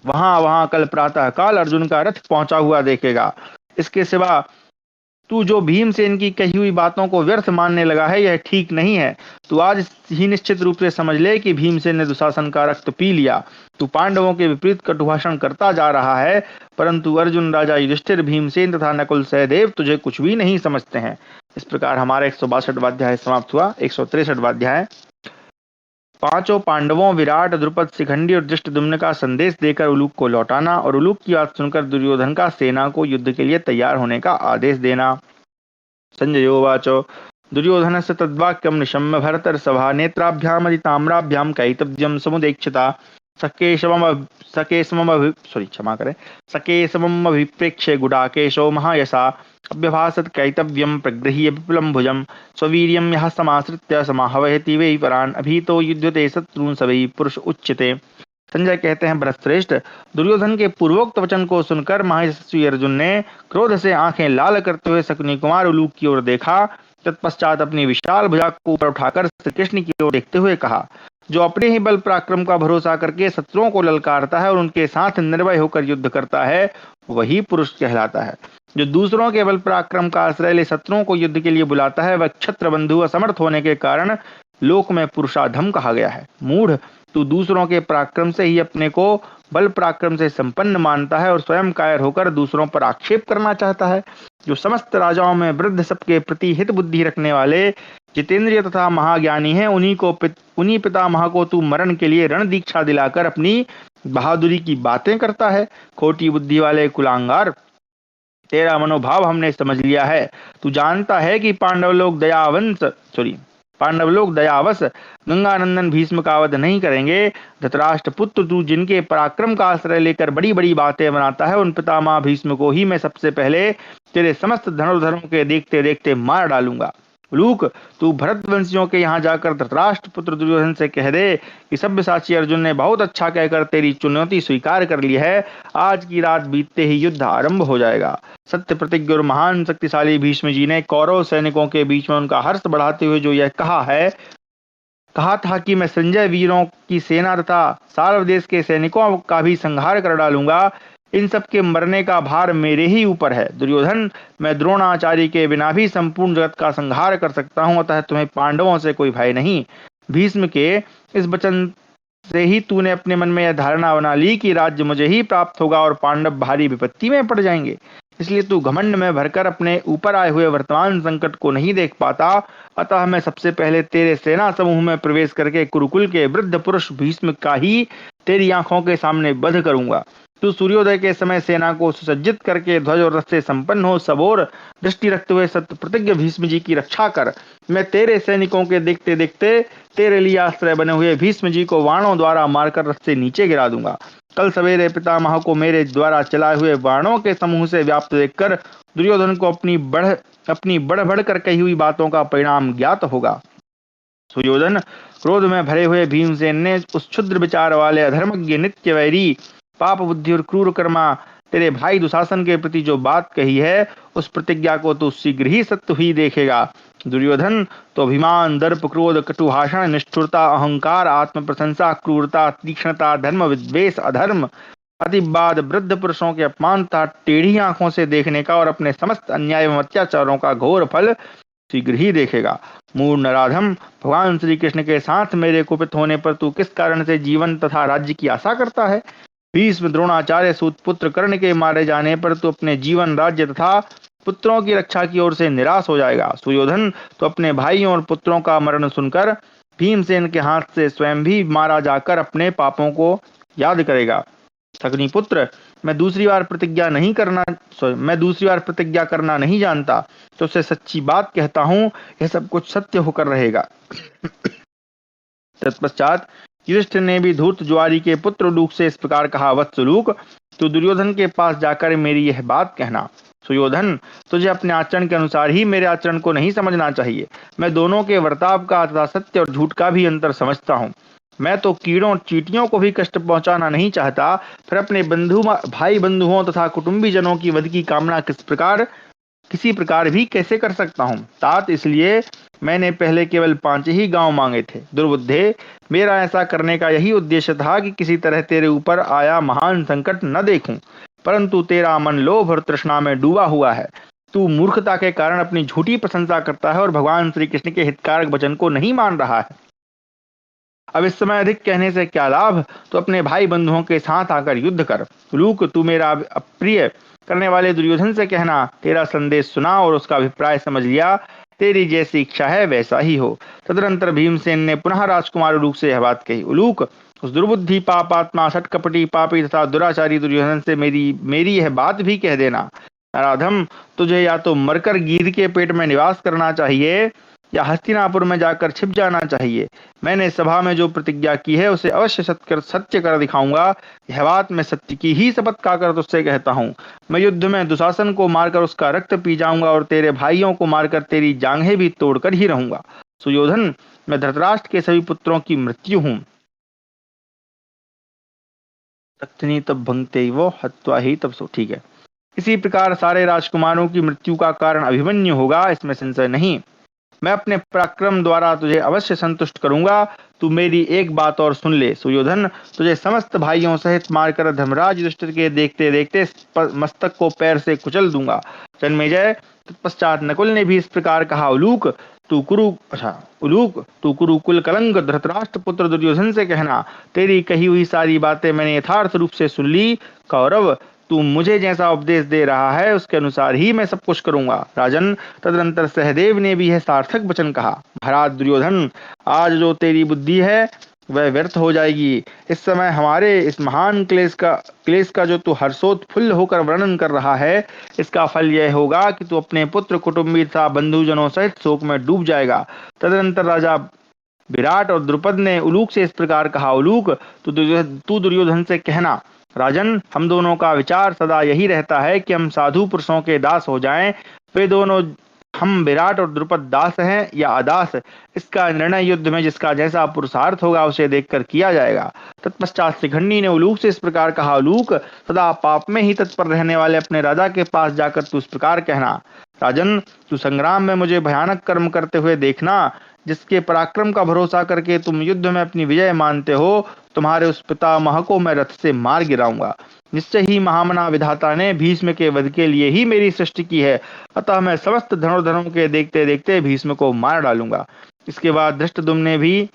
वहां कल प्रातः काल अर्जुन का रथ पहुंचा हुआ देखेगा। इसके सिवा तू जो भीमसेन की कही हुई बातों को व्यर्थ मानने लगा है, यह ठीक नहीं है। तू आज ही निश्चित रूप से समझ ले कि भीमसेन ने दुशासन का रक्त पी लिया। तू पांडवों के विपरीत कटुभाषण करता जा रहा है, परंतु अर्जुन, राजा युधिष्ठिर, भीमसेन तथा नकुल सहदेव तुझे कुछ भी नहीं समझते हैं। इस प्रकार हमारा 162वां अध्याय समाप्त हुआ। 163वां अध्याय पांचों पांडवों विराट, द्रुपद, शिखंडी और धृष्टद्युम्न का संदेश देकर उलूक को लौटाना और उलूक की बात सुनकर दुर्योधन का सेना को युद्ध के लिए तैयार होने का आदेश देना। संजयोवाच दुर्योधनस्य तद्वाक्यं निशम्य भरतर्षभा नेत्राभ्यामदिताम्राभ्यां कैतव्यं समुदेक्षिता सकेशमभिप्रेक्ष्य गुडाकेशो महायशा अभ्यभासत कैतव्यं प्रगृह्य विपुलं भुजं स्ववीर्यं यः समाश्रित्य समाहवयति वै परान् अभीतो युध्यते शत्रून् स वै पुरुष उच्यते। संजय कहते हैं, भरतश्रेष्ठ, दुर्योधन के पूर्वोक्त वचन को सुनकर महायशस्वी अर्जुन ने क्रोध से आंखें लाल करते हुए शकुनी कुमार उलूक की ओर देखा। तत्पश्चात अपनी विशाल भुजा को ऊपर उठाकर श्री कृष्ण की ओर देखते हुए कहा, जो अपने ही बल पराक्रम का भरोसा करके शत्रुओं को ललकारता है और उनके साथ निर्भय होकर युद्ध करता है, वही पुरुष कहलाता है। जो दूसरों के बल पराक्रम का आश्रय ले शत्रुओं को युद्ध के लिए बुलाता है, वह क्षत्र बंधु असमर्थ होने के कारण लोक में पुरुषाधम कहा गया है। मूढ़, तू दूसरों के पराक्रम से ही अपने को बल पराक्रम से संपन्न मानता है और स्वयं कायर होकर दूसरों पर आक्षेप करना चाहता है। जो समस्त राजाओं में वृद्ध, सबके प्रति हित बुद्धि रखने वाले, जितेंद्रिय तथा महाज्ञानी हैं, उन्हीं पितामह को तू मरण के लिए रण दीक्षा दिलाकर अपनी बहादुरी की बातें करता है। खोटी बुद्धि वाले कुलांगार, तेरा मनोभाव हमने समझ लिया है। तू जानता है कि पांडव लोग दयावश गंगानंदन भीष्म का वध नहीं करेंगे। धृतराष्ट्र पुत्र, तू जिनके पराक्रम का आश्रय लेकर बड़ी बड़ी बातें बनाता है, उन पितामह भीष्म को ही मैं सबसे पहले तेरे समस्त धनुर्धरों के देखते देखते मार डालूंगा। लूक, तू भरतवंशियों के यहाँ जाकर धृतराष्ट्र पुत्र दुर्योधन से कह दे कि सब्यसाची अर्जुन ने बहुत अच्छा कहकर तेरी चुनौती स्वीकार कर ली है। आज की रात बीतते ही युद्ध आरंभ हो जाएगा। सत्य प्रतिज्ञ और महान शक्तिशाली भीष्म जी ने कौरव सैनिकों के बीच में उनका हर्ष बढ़ाते हुए जो यह कहा था कि मैं संजय वीरों की सेना तथा सार्व देश के सैनिकों का भी संहार कर डालूंगा। इन सब के मरने का भार मेरे ही ऊपर है। दुर्योधन, मैं द्रोणाचार्य के बिना भी संपूर्ण जगत का संहार कर सकता हूं, अतः तुम्हें पांडवों से कोई भय नहीं। भीष्म के इस वचन से ही तूने अपने मन में यह धारणा बना ली कि राज्य मुझे ही प्राप्त होगा और पांडव भारी विपत्ति में पड़ जाएंगे। इसलिए तू घमंड में भरकर अपने ऊपर आए हुए वर्तमान संकट को नहीं देख पाता। अतः मैं सबसे पहले तेरे सेना समूह में प्रवेश करके कुरुकुल के वृद्ध पुरुष भीष्म का ही तेरी आंखों के सामने वध करूंगा। तू सूर्योदय के समय सेना को सुसज्जित करके ध्वज और रथ से संपन्न हो सबोर दृष्टि रखते हुए सत्य प्रतिज्ञ भीष्म जी की रक्षा कर। मैं तेरे सैनिकों के देखते देखते तेरे लिए आश्रय बने हुए भीष्म जी को बाणों द्वारा मारकर रथ से नीचे गिरा दूंगा। कल सवेरे पितामह को मेरे द्वारा चलाए हुए बाणों के समूह से व्याप्त देखकर दुर्योधन को अपनी बढ़ बढ़ कर कही हुई बातों का परिणाम ज्ञात होगा। सुयोधन, क्रोध में भरे हुए भीमसेन ने उस क्षुद्र विचार वाले अधर्मज्ञ, नित्य वैरी, पाप बुद्धि और क्रूर कर्मा तेरे भाई दुशासन के प्रति जो बात कही है, उस प्रतिज्ञा को तू शीघ्र ही सत्य ही देखेगा। दुर्योधन, तो अभिमान, दर्प, क्रोध, कटुभाषण, निष्ठुरता, अहंकार, आत्म प्रशंसा, क्रूरता, तीक्ष्णता, धर्म विद्वेष, अधर्म, अतिवाद, वृद्ध पुरुषों के अपमान तथा टेढ़ी आंखों से देखने का और अपने समस्त अन्याय एवं अत्याचारों का घोर फल शीघ्र ही देखेगा। मूढ़ नराधम, भगवान श्री कृष्ण के साथ मेरे कुपित होने पर तू किस कारण से जीवन तथा राज्य की आशा करता है? भीष्म, द्रोणाचार्य, सूत पुत्र कर्ण के मारे जाने पर तू अपने जीवन, राज्य तथा पुत्रों की रक्षा की ओर से निराश हो जाएगा। सुयोधन, तो अपने भाइयों और पुत्रों का मरण सुनकर भीमसेन के हाथ से स्वयं भी मारा जाकर अपने पापों को याद करेगा। शकुनी पुत्र, मैं दूसरी बार प्रतिज्ञा करना नहीं जानता, तो उससे सच्ची बात कहता हूं, यह सब कुछ सत्य होकर रहेगा। तत्पश्चात युधिष्ठिर ने भी धूर्त ज्वारी के पुत्र लूक से इस प्रकार कहा, वत्सलूक, तू दुर्योधन के पास जाकर मेरी यह बात कहना। सुयोधन, तुझे अपने आचरण के अनुसार ही मेरे आचरण को नहीं समझना चाहिए। मैं दोनों के वर्ताव का तथा सत्य और झूठ का भी अंतर समझता हूँ। मैं तो कीड़ों और चींटियों को भी कष्ट पहुंचाना नहीं चाहता, फिर अपने भाई बंधुओं तथा कुटुंबी जनों की वध की कामना किसी प्रकार भी कैसे कर सकता हूँ? तात, इसलिए मैंने पहले केवल 5 ही गांव मांगे थे। दुर्बुद्धे, मेरा ऐसा करने का यही उद्देश्य था कि किसी तरह तेरे ऊपर आया महान संकट न देखूं, परंतु तेरा मन लोभ और तृष्णा में डूबा हुआ है। तू मूर्खता के कारण अपनी झूठी प्रशंसा करता है और भगवान श्री कृष्ण के हितकारक वचन को नहीं मान रहा है। अब इस समय अधिक कहने से क्या लाभ? तो अपने भाई बंधुओं के साथ आकर युद्ध कर। लूक, तू मेरा अप्रिय करने वाले दुर्योधन से कहना, तेरा संदेश सुना और उसका अभिप्राय समझ लिया तेरी जैसी इच्छा है वैसा ही हो। तदनंतर भीमसेन ने पुनः राजकुमार उलूक से यह बात कही। उलूक, उस दुर्बुद्धि पापात्मा सटकपटी पापी तथा दुराचारी दुर्योधन से मेरी मेरी यह बात भी कह देना। नराधम, तुझे या तो मरकर गीध के पेट में निवास करना चाहिए या हस्तिनापुर में जाकर छिप जाना चाहिए। मैंने सभा में जो प्रतिज्ञा की है उसे अवश्य सत्य कर दिखाऊंगा। यह बात मैं सत्य की ही शपथ खाकर तुझसे कहता हूँ। मैं युद्ध में दुशासन को मारकर उसका रक्त पी जाऊंगा और तेरे भाइयों को मारकर तेरी जांघें भी तोड़कर ही रहूंगा। सुयोधन, मैं धृतराष्ट्र के सभी पुत्रों की मृत्यु हूँ। तख्तनी तब भंगते वो हत्वा ही तब सो। ठीक है। इसी प्रकार सारे राजकुमारों की मृत्यु का कारण अभिमन्यु होगा, इसमें संशय नहीं। मैं अपने पराक्रम द्वारा तुझे अवश्य संतुष्ट करूंगा। तू मेरी एक बात और सुन ले सुयोधन, तुझे समस्त भाइयों सहित मारकर धर्मराज युधिष्ठिर के देखते देखते मस्तक को पैर से कुचल दूंगा। जन्मेजय, तत्पश्चात नकुल ने भी इस प्रकार कहा। उलूक, तू कुरुकुल कलंक धृतराष्ट्र पुत्र दुर्योधन से कहना, तेरी कही हुई सारी बातें मैंने यथार्थ रूप से सुन ली। कौरव, तू मुझे जैसा उपदेश दे रहा है उसके अनुसार ही मैं सब कुछ करूंगा। राजन, तदनंतर सहदेव ने भी यह सार्थक वचन कहा। महाराज दुर्योधन, आज जो तेरी बुद्धि है वह व्यर्थ हो जाएगी। इस समय हमारे इस महान क्लेश का जो तू हर्षोत्फुल्ल होकर वर्णन कर रहा है, इसका फल यह होगा कि तू अपने पुत्र कुटुंबी तथा बंधुजनों सहित शोक में डूब जाएगा। तदनंतर राजा विराट और द्रुपद ने उलूक से इस प्रकार कहा। उलूक, तू दुर्योधन से कहना, राजन, हम दोनों का विचार सदा यही रहता है कि हम साधु पुरुषों के दास हो जाएं। वे दोनों, हम विराट और द्रुपद दास हैं या अदास, इसका निर्णय युद्ध में जिसका जैसा पुरुषार्थ होगा उसे देखकर किया जाएगा। तत्पश्चात शिखंडी ने उलूक से इस प्रकार कहा। उलूक, सदा पाप में ही तत्पर रहने वाले अपने राजा के पास जाकर तू इस प्रकार कहना। राजन, तू संग्राम में मुझे भयानक कर्म करते हुए देखना। जिसके पराक्रम का भरोसा करके तुम युद्ध में अपनी विजय मानते हो, तुम्हारे उस पितामह को मैं रथ से मार गिराऊंगा। निश्चय ही महामना विधाता ने भीष्म के वध के लिए ही मेरी सृष्टि की है, अतः मैं समस्त धनुर्धरों के देखते देखते भीष्म को मार डालूंगा। इसके बाद धृष्टद्युम्न ने भी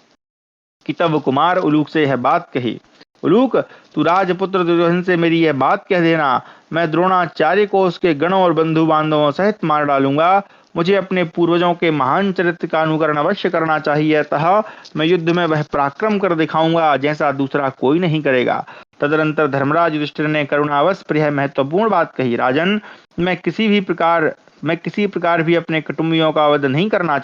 कितव कुमार उलूक से यह बात कही। उलूक, तू राजपुत्र दुर्योधन से मेरी यह बात कह देना, मैं द्रोणाचार्य को उसके गणों और बंधु बांधवों सहित मार डालूंगा। मुझे अपने पूर्वजों के महान चरित्र का अनुकरण अवश्य करना चाहिए, अतः मैं युद्ध में वह पराक्रम कर दिखाऊंगा जैसा दूसरा कोई नहीं करेगा। तदनंतर धर्मराज युधिष्ठिर ने करुणावश पर यह महत्वपूर्ण बात कही। राजन, मैं किसी प्रकार भी अपने कुटुंबियों का वध नहीं कराना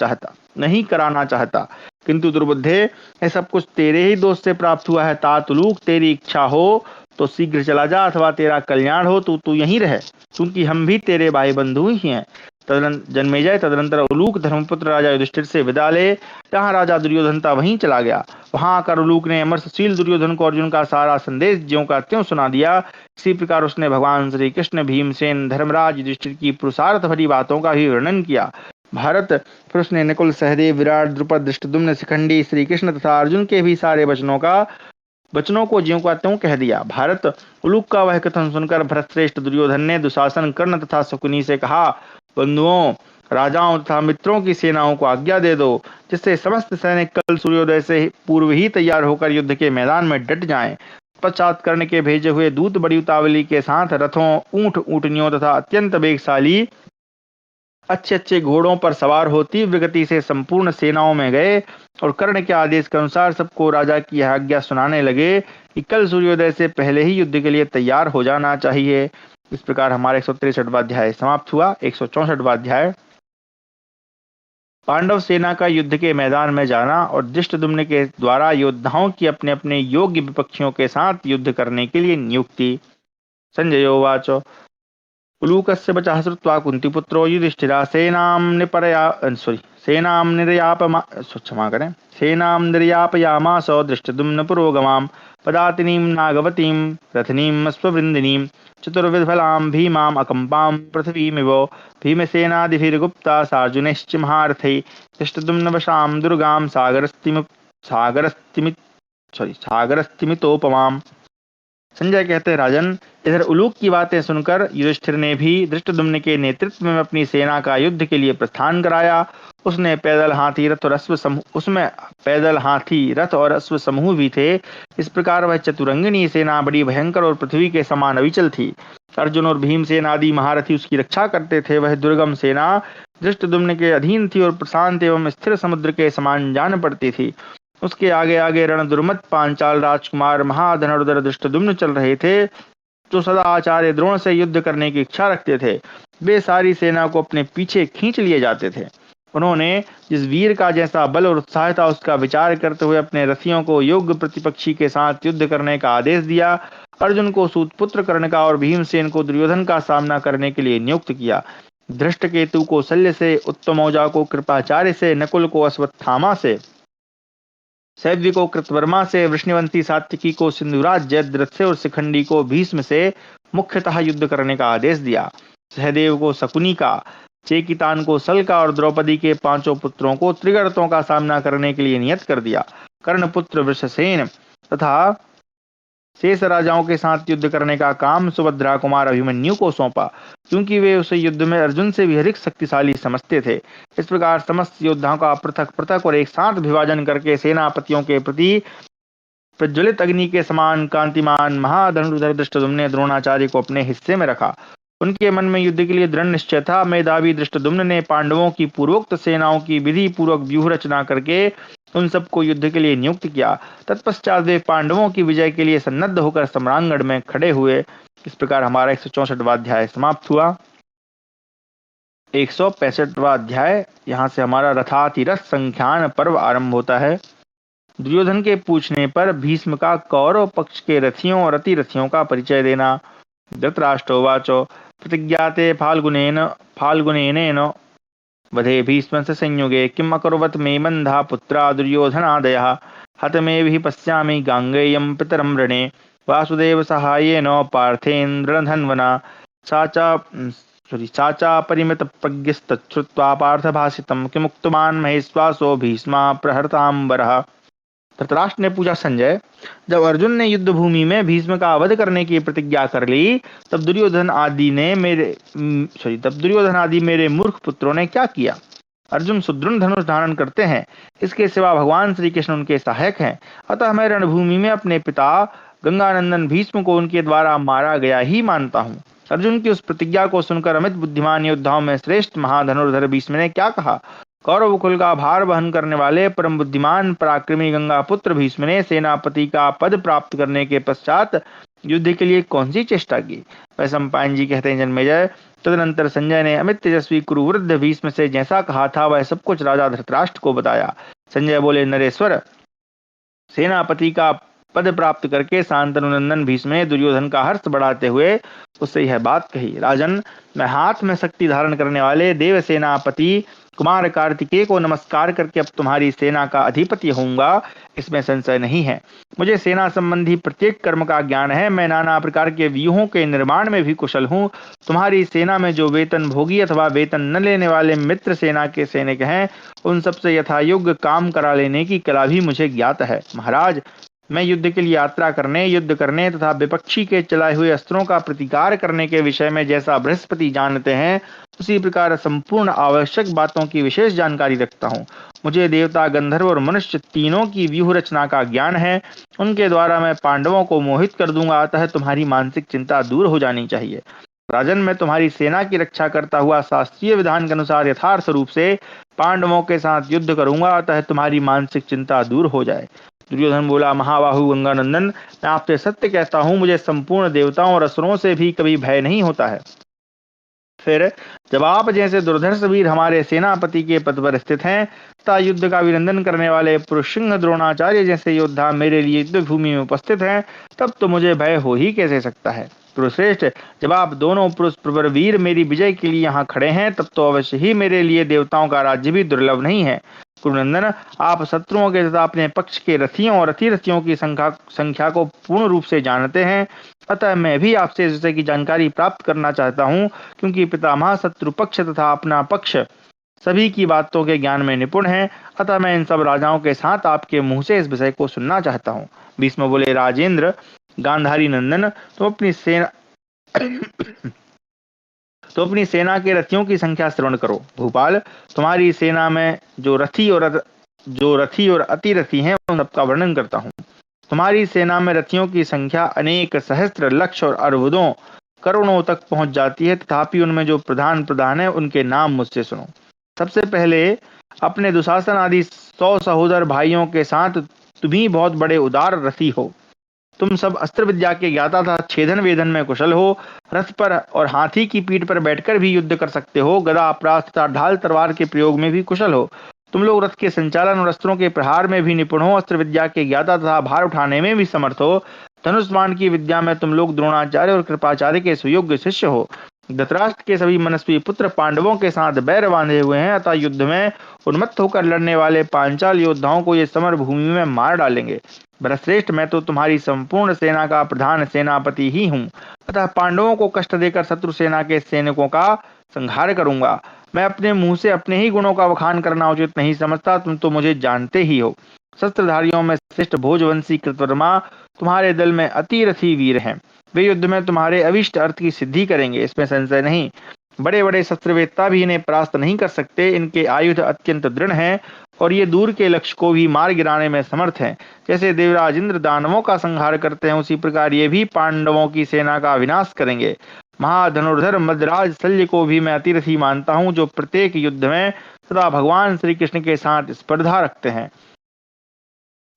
चाहता, किंतु दुर्बुद्धे, यह सब कुछ तेरे ही दोष से प्राप्त हुआ है। तात उलूक, तेरी इच्छा हो तो शीघ्र चला जा, अथवा तेरा कल्याण हो तो तू यहीं रहे, क्योंकि हम भी तेरे भाई बंधु ही हैं। जन्मेजय, तदनंतर उलूक धर्मपुत्र राजा युधिष्ठिर से विदा ले जहाँ राजा दुर्योधन था वहीं चला गया। वहां आकर उलूक ने अमरशील दुर्योधन को अर्जुन का सारा संदेश ज्यों का त्यों सुना दिया। इसी प्रकार उसने भगवान श्री कृष्ण, भीमसेन, धर्मराज युधिष्ठिर की पुरुषार्थ भरी बातों का भी वर्णन किया। भारत, फिर उसने नकुल, सहदेव, विराट, द्रुपद, धृष्टद्युम्न, शिखंडी, श्री कृष्ण तथा अर्जुन के भी सारे वचनों को ज्यों का त्यों कह दिया। भारत, उलूक का वह कथन सुनकर भरतश्रेष्ठ दुर्योधन ने दुशासन, कर्ण तथा शकुनी से कहा। बंधुओं, राजाओं तथा मित्रों की सेनाओं को आज्ञा दे दो, जिससे समस्त सैनिक कल सूर्योदय से पूर्व ही तैयार होकर युद्ध के मैदान में डट जाएं। पश्चात कर्ण के भेजे हुए दूत बड़ी उतावली के साथ रथों, ऊंट, ऊँटनियों तथा अत्यंत वेगशाली अच्छे घोड़ों पर सवार हो तीव्र गति से संपूर्ण सेनाओं में गए और कर्ण के आदेश के अनुसार सबको राजा की आज्ञा सुनाने लगे कि कल सूर्योदय से पहले ही युद्ध के लिए तैयार हो जाना चाहिए। इस प्रकार हमारा 163वां अध्याय समाप्त हुआ। 164वां अध्याय, पांडव सेना का युद्ध के मैदान में जाना और धृष्टद्युम्न के द्वारा योद्धाओं की अपने अपने योग्य विपक्षियों के साथ युद्ध करने के लिए नियुक्ति। संजयोवाच, उलूकस्य वचः श्रुत्वा कुन्तीपुत्रो युधिष्ठिरः सेनां निर्यापयामास धृष्टद्युम्न पुरोगमां पदातिनीं नागवतीं रथनीं अश्ववृन्दिनीं चतुर्विधफलां भीमाम् अकम्पां पृथिवीमिव भीमसेनादिभिर्गुप्ता सार्जुनैश्च महारथैः धृष्टद्युम्नवशां दुर्गां सागरस्तिमितोपमाम्। संजय कहते हैं, राजन, इधर उलूक की बातें सुनकर युधिष्ठिर ने भी धृष्टद्युम्न के नेतृत्व में अपनी सेना का युद्ध के लिए प्रस्थान कराया। उसमें पैदल हाथी रथ और अश्व समूह भी थे। इस प्रकार वह चतुरंगिनी सेना बड़ी भयंकर और पृथ्वी के समान अविचल थी। अर्जुन और भीमसेन आदि महारथी उसकी रक्षा करते थे। वह दुर्गम सेना धृष्टद्युम्न के अधीन थी और प्रशांत एवं स्थिर समुद्र के समान जान पड़ती थी। उसके आगे आगे रण दुर्मत पांचाल राजकुमार महाधनुर्धर धृष्टद्युम्न चल रहे थे, जो सदा आचार्य द्रोण से युद्ध करने की इच्छा रखते थे। वे सारी सेना को अपने पीछे खींच लिए जाते थे। उन्होंने जिस वीर का जैसा बल और उत्साह था, उसका विचार करते हुए अपने रथियों को योग्य प्रतिपक्षी के साथ युद्ध करने का आदेश दिया। अर्जुन को सूतपुत्र कर्ण का और भीमसेन को दुर्योधन का सामना करने के लिए नियुक्त किया। धृष्टकेतु को शल्य से, उत्तमौजा को कृपाचार्य से, नकुल को अश्वत्थामा से, सैव्य को कृतवर्मा से, वृष्णिवंती सात्यकी को सिंधुराज जयद्रथ से और शिखंडी को भीष्म से मुख्यतः युद्ध करने का आदेश दिया। सहदेव को शकुनी का, चेकितान को सल का और द्रौपदी के 5 पुत्रों को त्रिगर्तों का सामना करने के लिए नियत कर दिया। कर्णपुत्र वृषसेन तथा शेष राजाओं के साथ युद्ध करने का काम सुभद्रा कुमार अभिमन्यु को सौंपा, क्योंकि वे उसे युद्ध में अर्जुन से भी अधिक शक्तिशाली समझते थे। इस प्रकार समस्त योद्धाओं का पृथक पृथक और एक साथ विभाजन करके सेनापतियों के प्रति प्रज्वलित अग्नि के समान कांतिमान महाधनुर्धर धृष्टद्युम्न ने द्रोणाचार्य को अपने हिस्से में रखा। उनके मन में युद्ध के लिए दृढ़ निश्चय था। मेधावी धृष्टद्युम्न ने पांडवों की पूर्वोक्त सेनाओं की विधि पूर्वक व्यूह रचना करके उन सबको युद्ध के लिए नियुक्त किया। तत्पश्चात वे पांडवों की विजय के लिए सन्नद्ध होकर सम्रांगण में खड़े हुए। इस प्रकार हमारा 164वां अध्याय समाप्त हुआ। 165वां अध्याय, यहाँ से हमारा रथातिरथ संख्यान पर्व आरंभ होता है। दुर्योधन के पूछने पर भीष्म का कौरव पक्ष के रथियों और अतिरथियों का परिचय देना। धृतराष्ट्रोवाच प्रतिज्ञाते फाल्गुनेन वधे भीष्मस्य संयुगे किम अकुर्वत मे बन्धा पुत्रा दुर्योधनादयः हतमेभिः पश्यामि गांगेयं पितरं रणे वासुदेव सहायेन पार्थेन्द्रधन्वना साचा परिमित प्रज्ञस्तच्छ्रुत्वा पार्थ भाषितं किमुक्तवान् महेश्वासो भीष्मा प्रहर्ताम्बरः। धृतराष्ट्र ने पूछा, संजय, जब अर्जुन ने युद्ध भूमि में भीष्म का वध करने की प्रतिज्ञा कर ली, तब दुर्योधन आदि मेरे मूर्ख पुत्रों ने क्या किया? अर्जुन सुदृढ़ धनुष धारण करते हैं, इसके सिवा भगवान श्री कृष्ण उनके सहायक हैं। अतः मैं रणभूमि में अपने पिता गंगानंदन भीष्म को उनके द्वारा मारा गया ही मानता हूँ। अर्जुन की उस प्रतिज्ञा को सुनकर अमित बुद्धिमान योद्धाओं में श्रेष्ठ महाधनुर्धर भीष्म ने क्या कहा? कौरव कुल का भार वहन करने वाले परम बुद्धिमान पराक्रमी गंगा पुत्र भीष्म ने सेनापति का पद प्राप्त करने के पश्चात युद्ध के लिए कौन सी चेष्टा की? वैशंपायन जी कहते हैं, जन्मेजय, तदनंतर संजय ने अमित तेजस्वी कुरुवृद्ध भीष्म से जैसा कहा था वह सब कुछ राजा धृतराष्ट्र को बताया। संजय बोले, नरेश्वर, सेनापति का पद प्राप्त करके शांतनु नंदन भीष्म ने दुर्योधन का हर्ष बढ़ाते हुए उससे यह बात कही, राजन, मैं हाथ में शक्ति धारण करने वाले देव सेनापति कुमार कार्तिकेय को नमस्कार करके अब तुम्हारी सेना का अधिपति होऊंगा, इसमें संशय नहीं है। मुझे सेना संबंधी प्रत्येक कर्म का ज्ञान है। मैं नाना प्रकार के व्यूहों के निर्माण में भी कुशल हूँ। तुम्हारी सेना में जो वेतन भोगी अथवा वेतन न लेने वाले मित्र सेना के सैनिक हैं, उन सबसे यथायोग्य काम करा लेने की कला भी मुझे ज्ञात है। महाराज, मैं युद्ध के लिए यात्रा करने, युद्ध करने तथा विपक्षी के चलाए हुए अस्त्रों का प्रतिकार करने के विषय में जैसा बृहस्पति जानते हैं, उसी प्रकार संपूर्ण आवश्यक बातों की विशेष जानकारी रखता हूँ। मुझे देवता, गंधर्व और मनुष्य तीनों की व्यूह रचना का ज्ञान है। उनके द्वारा मैं पांडवों को मोहित कर दूंगा, अतः तुम्हारी मानसिक चिंता दूर हो जानी चाहिए। राजन, मैं तुम्हारी सेना की रक्षा करता हुआ शास्त्रीय विधान के अनुसार यथार्थ रूप से पांडवों के साथ युद्ध करूंगा, अतः तुम्हारी मानसिक चिंता दूर हो जाए। दुर्योधन बोला, महाबाहु गंगानंदन, मैं आपसे सत्य कहता हूँ, मुझे संपूर्ण देवताओं और असुरों से भी कभी भय नहीं होता है। फिर जब आप जैसे दुर्धर्ष वीर हमारे सेनापति के पद पर स्थित हैं तथा युद्ध का अभिनंदन करने वाले पुरुषसिंह द्रोणाचार्य जैसे योद्धा मेरे लिए युद्ध भूमि में उपस्थित हैं, तब तो मुझे भय हो ही कैसे सकता है। पुरुषश्रेष्ठ, जब आप दोनों पुरुष प्रवर वीर मेरी विजय के लिए यहाँ खड़े हैं, तब तो अवश्य ही मेरे लिए देवताओं का राज्य भी दुर्लभ नहीं है। कुरुनंदन, आप शत्रुओं के तथा अपने पक्ष के रथियों और अतिरथियों की संख्या को पूर्ण रूप से जानते हैं, अतः मैं भी आपसे इस विषय की जानकारी प्राप्त करना चाहता हूँ, क्योंकि पितामह शत्रु पक्ष तथा अपना पक्ष सभी की बातों के ज्ञान में निपुण है। अतः मैं इन सब राजाओं के साथ आपके मुंह से इस विषय को सुनना चाहता हूँ। भीष्म बोले, राजेंद्र, गांधारी नंदन, तो अपनी सेना के रथियों की संख्या श्रवण करो। भूपाल, तुम्हारी सेना में जो रथी और अतिरथी हैं, उन सबका वर्णन करता हूँ। तुम्हारी सेना में रथियों की संख्या अनेक सहस्त्र लक्ष और अर्बुदों करोड़ों तक पहुंच जाती है, तथापि उनमें जो प्रधान प्रधान है उनके नाम मुझसे सुनो। सबसे पहले अपने दुशासन आदि 100 सहोदर भाइयों के साथ तुम ही बहुत बड़े उदार रथी हो। तुम सब अस्त्र विद्या के ज्ञाता तथा छेदन वेदन में कुशल हो। रथ पर और हाथी की पीठ पर बैठकर भी युद्ध कर सकते हो। गदा प्रास तथा ढाल तलवार के प्रयोग में भी कुशल हो। तुम लोग रथ के संचालन और अस्त्रों के प्रहार में भी निपुण हो। अस्त्र विद्या के ज्ञाता तथा भार उठाने में भी समर्थ हो। धनुष बाण की विद्या में तुम लोग द्रोणाचार्य और कृपाचार्य के सुयोग्य शिष्य हो। धृतराष्ट्र के सभी मनस्वी पुत्र पांडवों के साथ बैर बांधे हुए हैं, अतः युद्ध में उन्मत्त होकर लड़ने वाले पांचाल योद्धाओं को ये समर भूमि में मार डालेंगे। भरतश्रेष्ठ, मैं तो तुम्हारी संपूर्ण सेना का प्रधान सेनापति ही हूँ, अतः पांडवों को कष्ट देकर शत्रु सेना के सैनिकों का संहार करूंगा। मैं अपने मुंह से अपने ही गुणों का बखान करना उचित नहीं समझता, तुम तो मुझे जानते ही हो। शस्त्रधारियों में श्रेष्ठ भोजवंशी कृतवर्मा तुम्हारे दल में अतिरथी वीर हैं। वे युद्ध में तुम्हारे अभिष्ट अर्थ की सिद्धि करेंगे, इसमें संशय नहीं। बड़े बड़े शस्त्रवेत्ता भी इन्हें परास्त नहीं कर सकते। इनके आयुध अत्यंत दृढ़ हैं और ये दूर के लक्ष्य को भी मार गिराने में समर्थ हैं। जैसे देवराज इंद्र दानवों का संहार करते हैं, उसी प्रकार ये भी पांडवों की सेना का विनाश करेंगे। महाधनुर्धर मद्राज शल्य को भी मैं अतिरथी मानता हूँ, जो प्रत्येक युद्ध में सदा भगवान श्री कृष्ण के साथ स्पर्धा रखते हैं।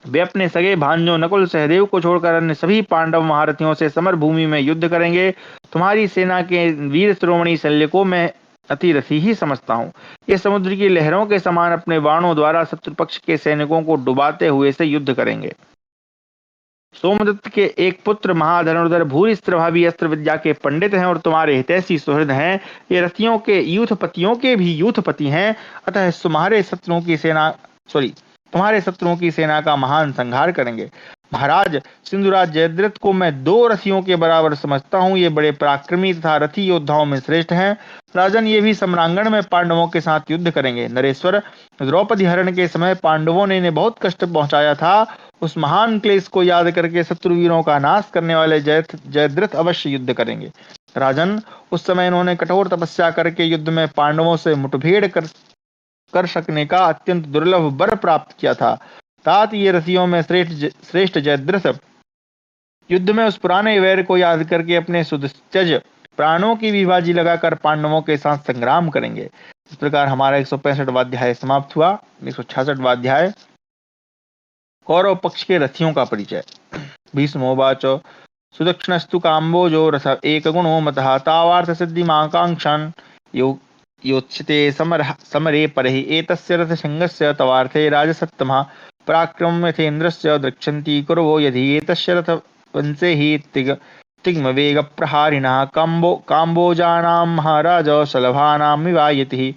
वे अपने सगे भांजों नकुल सहदेव को छोड़कर अन्य सभी पांडव महारथियों से समर भूमि में युद्ध करेंगे। तुम्हारी सेना के वीर शिरोमणि शल्य को मैं अतिरथी ही समझता हूँ। ये समुद्र की लहरों के समान अपने बाणों द्वारा शत्रु पक्ष के सैनिकों को डुबाते हुए से युद्ध करेंगे। सोमदत्त के एक पुत्र महाधनुर्धर भूरिश्रभावी अस्त्र विद्या के पंडित हैं और तुम्हारे हितैषी सुहृद हैं। ये रथियों के यूथपतियों के भी यूथपति हैं, अतः तुम्हारे शत्रुओं की सेना का महान संहार करेंगे। महाराज, सिंधुराज जयद्रथ को मैं 2 रथियों के बराबर समझता हूँ। ये बड़े पराक्रमी तथा रथी योद्धाओं में श्रेष्ठ हैं। राजन, ये भी सम्रांगण में पांडवों के साथ युद्ध करेंगे। नरेश्वर, द्रौपदी हरण के समय पांडवों ने इन्हें बहुत कष्ट पहुंचाया था। उस महान क्लेश को याद करके शत्रुवीरों का नाश करने वाले जयद्रथ अवश्य युद्ध करेंगे। राजन, उस समय इन्होंने कठोर तपस्या करके युद्ध में पांडवों से मुठभेड़ कर सकने का अत्यंत दुर्लभ वर प्राप्त किया था। तात ये रथियों में श्रेष्ठ जयद्रथ युद्ध में उस पुराने वैर को याद करके अपने सुदत्यज प्राणों की भी बाजी लगाकर पांडवों के साथ संग्राम करेंगे। इस प्रकार हमारा 165वां अध्याय समाप्त हुआ। 166वां अध्याय कौरव पक्ष के रथियों का परिचय। भीष्मोवाच सुदक्षिणस्तु काम्बोजो रथ एक गुणो मतः तावार्थ सिद्धिमाकांक्षन् योत्स्यते समरे परहि एतस्य रथशृङ्गस्य तवार्थे राजसत्तमः पराक्रमं यथेन्द्रस्य द्रक्ष्यन्ति कुरवो यदि एतस्य रथवंशे हि तिग्मवेगप्रहारिणः काम्बोजानां महाराज शलभानां विवायतिः।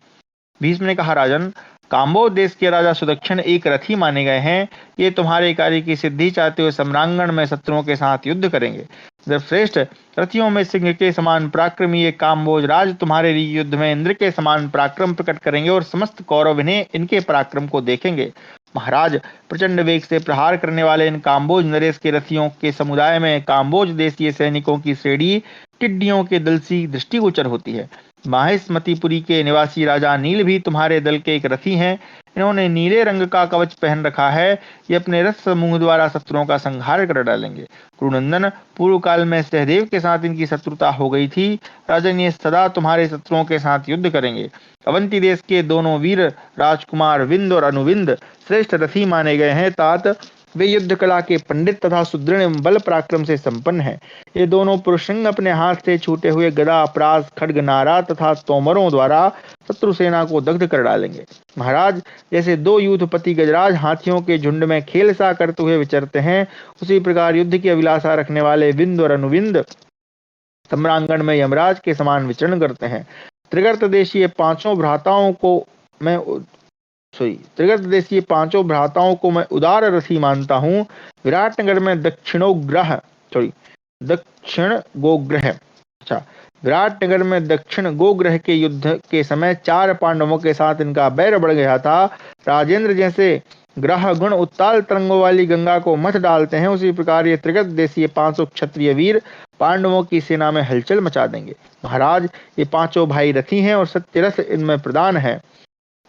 भीष्म ने कहा, राजन, काम्बोज देश के राजा सुदक्षिण एक रथी माने गए हैं। ये तुम्हारे कार्य की सिद्धि चाहते हुए सम्रांगण में शत्रुओं के साथ युद्ध करेंगे। जब श्रेष्ठ रथियों में सिंह के समान पराक्रमी ये काम्बोज राज तुम्हारे युद्ध में इंद्र के समान पराक्रम प्रकट करेंगे और समस्त कौरव इन्हें इनके पराक्रम को देखेंगे। महाराज, प्रचंड वेग से प्रहार करने वाले इन काम्बोज नरेश के रथियों के समुदाय में काम्बोज देशीय सैनिकों की श्रेणी टिड्डियों के दल सी दृष्टिगोचर होती है। माहिष्मतिपुरी के निवासी राजा नील भी तुम्हारे दल के एक रथी हैं। इन्होंने नीले रंग का कवच पहन रखा है। ये अपने रथ समूह द्वारा शत्रुओं का संहार कर डालेंगे। कुरुनंदन, पूर्व काल में सहदेव के साथ इनकी शत्रुता हो गई थी। राजन, ये सदा तुम्हारे शत्रुओं के साथ युद्ध करेंगे। अवंती देश के दोनों वीर राजकुमार विंद और अनुविंद श्रेष्ठ रथी माने गए हैं। तात वे युद्ध कला के पंडित तथा सुदृढ़ बल पराक्रम से संपन्न हैं। ये दोनों पुरुषंग अपने हाथ से छूटे हुए गदा, प्रास, खड्ग, नारा तथा तोमरों द्वारा शत्रु सेना को दग्ध कर डालेंगे। महाराज, जैसे 2 यूथपति गजराज हाथियों के झुंड में खेल सा करते हुए विचरते हैं, उसी प्रकार युद्ध की अभिलाषा रखने वाले विंद और अनुविंद सम्रांगण में यमराज के समान विचरण करते हैं। त्रिगर्त देशीय पांचों भ्राताओं को मैं उदार रथी मानता हूँ। विराटनगर में दक्षिण गोग्रह के युद्ध के समय 4 पांडवों के साथ इनका बैर बढ़ गया था। राजेंद्र जैसे ग्रह गुण उत्ताल तरंगों वाली गंगा को मथ डालते हैं, उसी प्रकार ये त्रिगर्त देशीय 500 क्षत्रिय वीर पांडवों की सेना में हलचल मचा देंगे। महाराज, ये 5 भाई रथी हैं और सत्यरथ इनमें प्रधान है।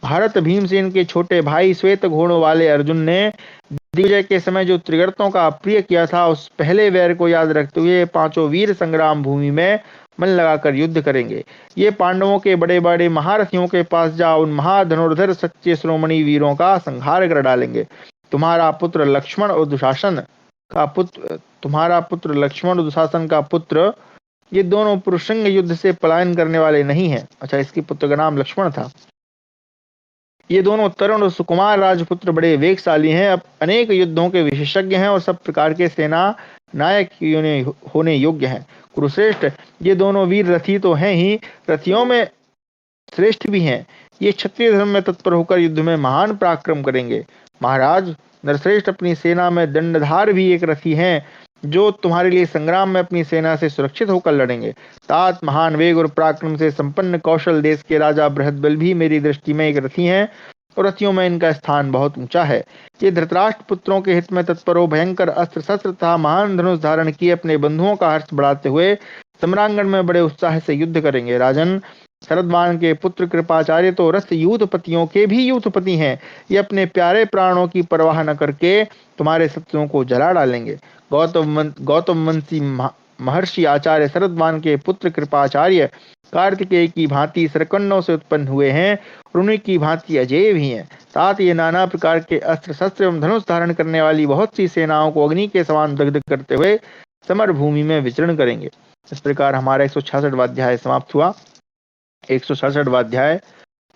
भारत भीमसेन के छोटे भाई श्वेत घोड़ों वाले अर्जुन ने दिग्विजय के समय जो त्रिगर्तों का अप्रिय किया था, उस पहले वैर को याद रखते हुए 5 वीर संग्राम भूमि में मन लगाकर युद्ध करेंगे। ये पांडवों के बड़े बड़े महारथियों के पास जा उन महाधनुर्धर सच्चे शिरोमणि वीरों का संहार कर डालेंगे। तुम्हारा पुत्र लक्ष्मण और दुशासन का पुत्र ये दोनों पुरुषंग युद्ध से पलायन करने वाले नहीं हैं। अच्छा, इसके पुत्र का नाम लक्ष्मण था। ये दोनों तरुण और सुकुमार राजपुत्र बड़े वेगशाली हैं, अब अनेक युद्धों के विशेषज्ञ हैं और सब प्रकार के सेना नायक होने योग्य हैं। कुरुश्रेष्ठ, ये दोनों वीर रथी तो हैं ही, रथियों में श्रेष्ठ भी हैं। ये क्षत्रिय धर्म में तत्पर होकर युद्ध में महान पराक्रम करेंगे। महाराज, नरश्रेष्ठ अपनी सेना में दंडधार भी एक रथी हैं, जो तुम्हारे लिए संग्राम में अपनी सेना से सुरक्षित होकर लड़ेंगे। तात महान वेग और पराक्रम से संपन्न कौशल देश के राजा बृहदबल भी मेरी दृष्टि में एक रथी हैं और रथियों में इनका स्थान बहुत ऊंचा है। ये धृतराष्ट्र पुत्रों के हित में तत्पर हो भयंकर अस्त्र शस्त्र तथा महान धनुष धारण किए अपने बंधुओं का हर्ष बढ़ाते हुए सम्रांगण में बड़े उत्साह से युद्ध करेंगे। राजन, शरदवान के पुत्र कृपाचार्य तो रथ यूथपतियों के भी यूथपति हैं। ये अपने प्यारे प्राणों की परवाह न करके तुम्हारे शत्रुओं को जला डालेंगे। गौतम वंशी महर्षि आचार्य शरदवान के पुत्र कृपाचार्य कार्तिकेय की भांति सरकंडों से उत्पन्न हुए हैं और उन्हीं की भांति अजेय भी हैं। साथ ये नाना प्रकार के अस्त्र शस्त्र एवं धनुष धारण करने वाली बहुत सी सेनाओं को अग्नि के समान दग्ध करते हुए समर भूमि में विचरण करेंगे। इस प्रकार हमारा 166वां अध्याय समाप्त हुआ। 167वां अध्याय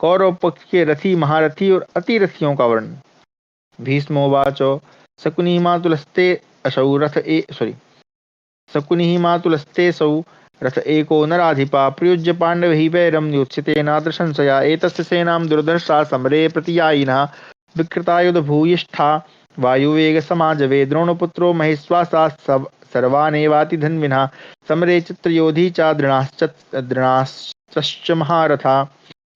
कौरव पक्ष के रथी, महारथी और अतिरथियों का वर्णन। भीष्मोवाचो शकुनि मातुलस्ते सौ रथ एको नराधिपा प्रयुज्य पांडवैः वैरं योत्सितेनात्र संशया एतस्य सेनां दुर्धर्षा समरे प्रतियायिनः विकृतायुध भूयिष्ठा वायुवेग समाजवे द्रोणपुत्रो महेश्वासा सर्वानेवातिधन्विनः समरे चित्रयोधी च दृणाश्च महारथा।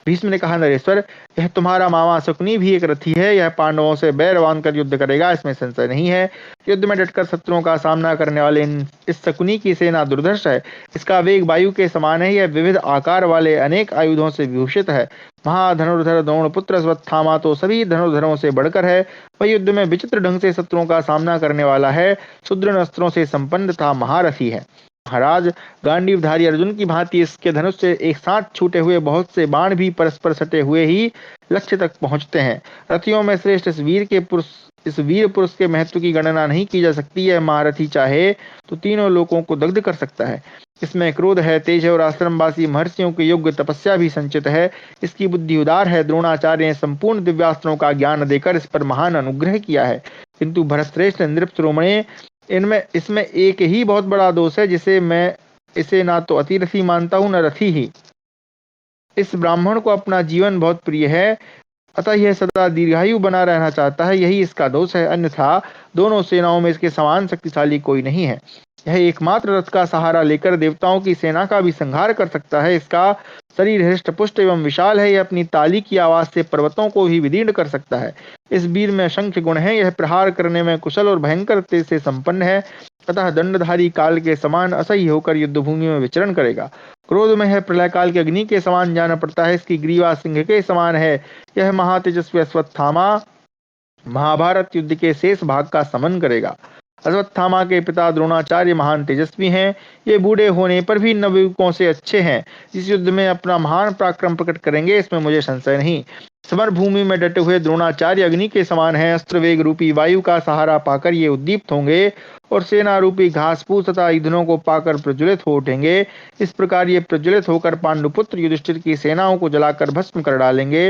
भीष्म ने कहा, नरेश्वर, यह तुम्हारा मामा शकुनि भी एक रथी है। यह पांडवों से बैर बांधकर युद्ध करेगा, इसमें संशय नहीं है। युद्ध में डटकर शत्रुओं का सामना करने वाले इस शकुनि की सेना दुर्धर्ष है। इसका वेग वायु के समान है। यह विविध आकार वाले अनेक आयुधों से विभूषित है। महाधनुर्धर द्रोणपुत्र अश्वत्थामा तो सभी धनुर्धरों से बढ़कर है। वह युद्ध में विचित्र ढंग से शत्रुओं का सामना करने वाला है। सुदृढ़ अस्त्रों से संपन्न तथा महारथी है। महाराज, गांडीवधारी अर्जुन की भांति इसके धनुष से एक साथ छूटे हुए बहुत से बाण भी परस्पर सटे हुए ही लक्ष्य तक पहुंचते हैं। रथियों में श्रेष्ठ इस वीर पुरुष के महत्व की गणना नहीं की जा सकती है। महारथी चाहे तो तीनों लोकों को दग्ध कर सकता है। इसमें क्रोध है, तेज है और आश्रमवासी महर्षियों के योग्य तपस्या भी संचित है। इसकी बुद्धि उदार है। द्रोणाचार्य ने संपूर्ण दिव्यास्त्रों का ज्ञान देकर इस पर महान अनुग्रह किया है। किंतु भरतश्रेष्ठ, नृप शिरोमणे, इसमें एक ही बहुत बड़ा दोष है, जिसे मैं इसे ना तो अतिरथी मानता हूं न रथी ही। इस ब्राह्मण को अपना जीवन बहुत प्रिय है, अतः यह सदा दीर्घायु बना रहना चाहता है। यही इसका दोष है, अन्यथा दोनों सेनाओं में इसके समान शक्तिशाली कोई नहीं है। यह एकमात्र रथ का सहारा लेकर देवताओं की सेना का भी संहार कर सकता है। इसका शरीर हृष्ट पुष्ट एवं विशाल है। यह अपनी ताली की आवाज से पर्वतों को भी विदीर्ण कर सकता है। इस वीर में असंख्य गुण है। यह प्रहार करने में कुशल और भयंकर तेज से संपन्न है, अतः दंडधारी काल के समान असह्य होकर युद्ध भूमि में विचरण करेगा। क्रोध में है, प्रलय काल के अग्नि के समान जाना पड़ता है। इसकी ग्रीवा सिंह के समान है। यह महातेजस्वी अश्वत्थामा महाभारत युद्ध के शेष भाग का समन करेगा। अश्वत्थामा के पिता द्रोणाचार्य महान तेजस्वी हैं। ये बूढ़े होने पर भी नवयुवकों से अच्छे हैं। इस युद्ध में अपना महान पराक्रम प्रकट करेंगे, इसमें मुझे संशय नहीं। समर भूमि में डटे हुए द्रोणाचार्य अग्नि के समान हैं। अस्त्र वेग रूपी वायु का सहारा पाकर ये उद्दीप्त होंगे और सेना रूपी घास फूस तथा ईंधनों को पाकर प्रज्वलित हो उठेंगे। इस प्रकार ये प्रज्वलित होकर पांडुपुत्र युधिष्ठिर की सेनाओं को जलाकर भस्म कर डालेंगे।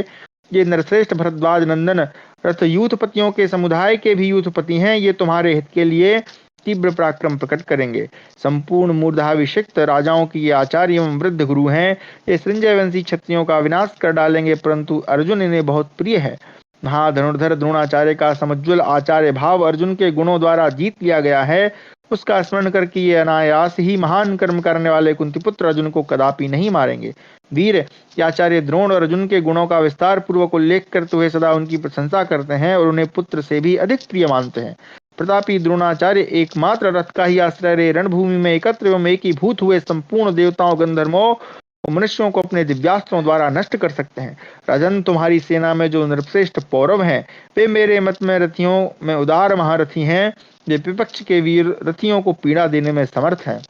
ये नरश्रेष्ठ भरद्वाज नंदन रथ यूथपतियों के समुदाय के भी यूथपति हैं। ये तुम्हारे हित के लिए तीव्र पराक्रम प्रकट करेंगे। संपूर्ण मूर्धाभिषिक्त राजाओं की ये आचार्य एवं वृद्ध गुरु हैं। ये संजय वंशी क्षत्रियों का विनाश कर डालेंगे, परंतु अर्जुन इन्हें बहुत प्रिय है। महाधनुर्धर द्रोणाचार्य का समुज्वल आचार्य भाव अर्जुन के गुणों द्वारा जीत लिया गया है। उसका स्मरण करके ये अनायास ही महान कर्म करने वाले कुंतीपुत्र अर्जुन को कदापि नहीं मारेंगे। वीर, आचार्य द्रोण और अर्जुन के गुणों का विस्तार पूर्वक उल्लेख करते हुए सदा उनकी प्रशंसा करते हैं और उन्हें पुत्र से भी अधिक प्रिय मानते हैं। प्रतापी द्रोणाचार्य एकमात्र रथ का ही आश्रय रे रणभूमि में एकत्र एवं एकीभूत हुए संपूर्ण देवताओं, गंधर्वों और मनुष्यों को अपने दिव्यास्त्रों द्वारा नष्ट कर सकते हैं। राजन, तुम्हारी सेना में जो नृपश्रेष्ठ पौरव हैं, वे मेरे मत में रथियों में उदार महारथी हैं। वे विपक्ष के वीर रथियों को पीड़ा देने में समर्थ हैं।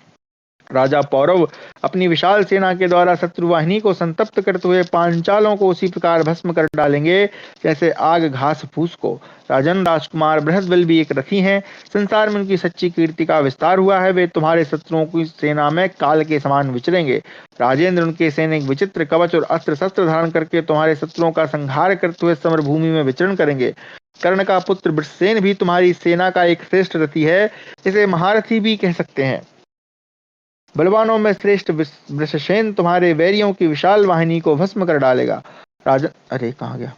राजा पौरव अपनी विशाल सेना के द्वारा शत्रुवाहिनी को संतप्त करते हुए पांचालों को उसी प्रकार भस्म कर डालेंगे जैसे आग घास फूस को। राजन, राजकुमार बृहस्पति भी एक रथी हैं। संसार में उनकी सच्ची कीर्ति का विस्तार हुआ है। वे तुम्हारे शत्रुओं की सेना में काल के समान विचरेंगे। राजेंद्र, उनके सैनिक विचित्र कवच और अस्त्र शस्त्र धारण करके तुम्हारे शत्रुओं का संहार करते हुए समर भूमि में विचरण करेंगे। कर्ण का पुत्र वृषसेन भी तुम्हारी सेना का एक श्रेष्ठ रथी है। इसे महारथी भी कह सकते हैं। बलवानों में श्रेष्ठ वृषसेन तुम्हारे वैरियों की विशाल वाहिनी को भस्म कर डालेगा। राजन, अरे कहाँ गया?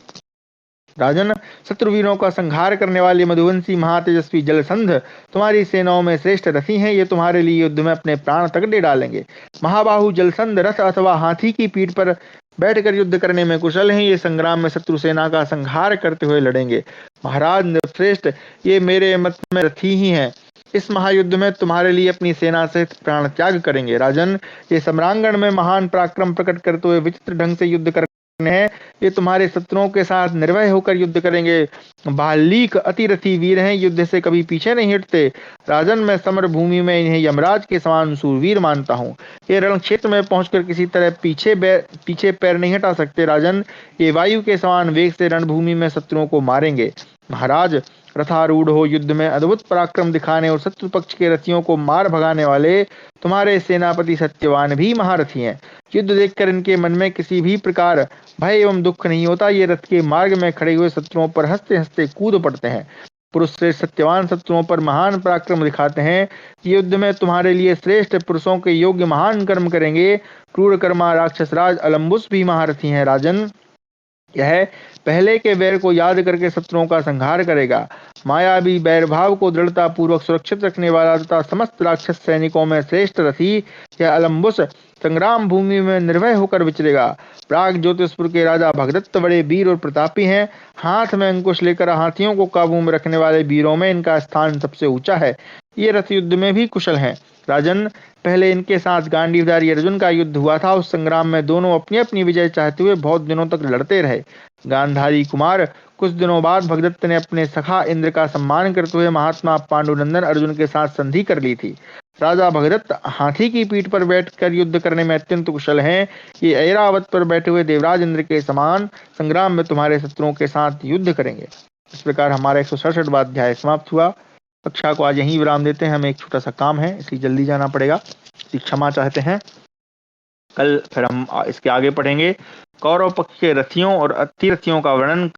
राजन, शत्रुवीरों का संहार करने वाले मधुवंशी महातेजस्वी जलसंध तुम्हारी सेनाओं में श्रेष्ठ रथी हैं। ये तुम्हारे लिए युद्ध में अपने प्राण तक दे डालेंगे। महाबाहु जलसंध रथ अथवा हाथी की पीठ पर बैठकर युद्ध करने में कुशल हैं। ये संग्राम में शत्रु सेना का संहार करते हुए लड़ेंगे। महाराज नृपश्रेष्ठ, ये मेरे मत में रथी ही हैं। इस महायुद्ध में तुम्हारे लिए अपनी सेना सहित प्राण त्याग करेंगे। राजन, ये सम्रांगण में महान पराक्रम प्रकट करते हुए विचित्र ढंग से युद्ध करने हैं। ये तुम्हारे शत्रुओं के साथ निर्भय होकर युद्ध करेंगे। बालीक अतिरथी वीर हैं, युद्ध से कभी पीछे नहीं हटते। राजन, मैं समर भूमि में इन्हें यमराज के समान सूरवीर मानता हूँ। ये रण क्षेत्र में पहुंचकर किसी तरह पीछे पैर नहीं हटा सकते। राजन, ये वायु के समान वेग से रणभूमि में शत्रुओं को मारेंगे। महाराज, रथारूढ़ हो युद्ध में अद्भुत पराक्रम दिखाने और शत्रु पक्ष के रथियों को मार भगाने वाले तुम्हारे सेनापति सत्यवान भी महारथी हैं। युद्ध देखकर इनके मन में किसी भी प्रकार भय एवं दुख नहीं होता। ये रथ के मार्ग में खड़े हुए शत्रुओं पर हंसते हंसते कूद पड़ते हैं। पुरुष से सत्यवान शत्रुओं पर महान पराक्रम दिखाते हैं। युद्ध में तुम्हारे लिए श्रेष्ठ पुरुषों के योग्य महान कर्म करेंगे। क्रूर कर्मा राक्षस राज अलम्बुस भी महारथी हैं। राजन, यह पहले के वैर को याद करके शत्रुओं का संहार करेगा। मायावी बैर भाव को दृढ़ता पूर्वक सुरक्षित रखने वाला तथा समस्त राक्षस सैनिकों में श्रेष्ठ रथी यह अलम्बुस संग्राम भूमि में निर्भय होकर विचरेगा। प्राग ज्योतिषपुर के राजा भगदत्त बड़े वीर और प्रतापी हैं। हाथ में अंकुश लेकर हाथियों को काबू में रखने वाले वीरों में इनका स्थान सबसे ऊंचा है। ये रथ युद्ध में भी कुशल हैं। राजन, पहले इनके साथ गांडीवधारी अर्जुन का युद्ध हुआ था। उस संग्राम में दोनों अपनी अपनी विजय चाहते हुए बहुत दिनों तक लड़ते रहे। गांधारी कुमार, कुछ दिनों बाद भगदत्त ने अपने सखा इंद्र का सम्मान करते हुए महात्मा पांडुनंदन अर्जुन के साथ संधि कर ली थी। राजा भगदत्त हाथी की पीठ पर बैठकर युद्ध करने में अत्यंत कुशल हैं। ये ऐरावत पर बैठे हुए देवराज इंद्र के समान संग्राम में तुम्हारे शत्रुओं के साथ युद्ध करेंगे। इस प्रकार हमारा 167वां अध्याय समाप्त हुआ। कक्षा को आज यहीं विराम देते हैं। हमें एक छोटा सा काम है, इसलिए जल्दी जाना पड़ेगा। क्षमा चाहते हैं। कल फिर हम इसके आगे पढ़ेंगे। कौरव पक्ष के रथियों और अतिरथियों का वर्णन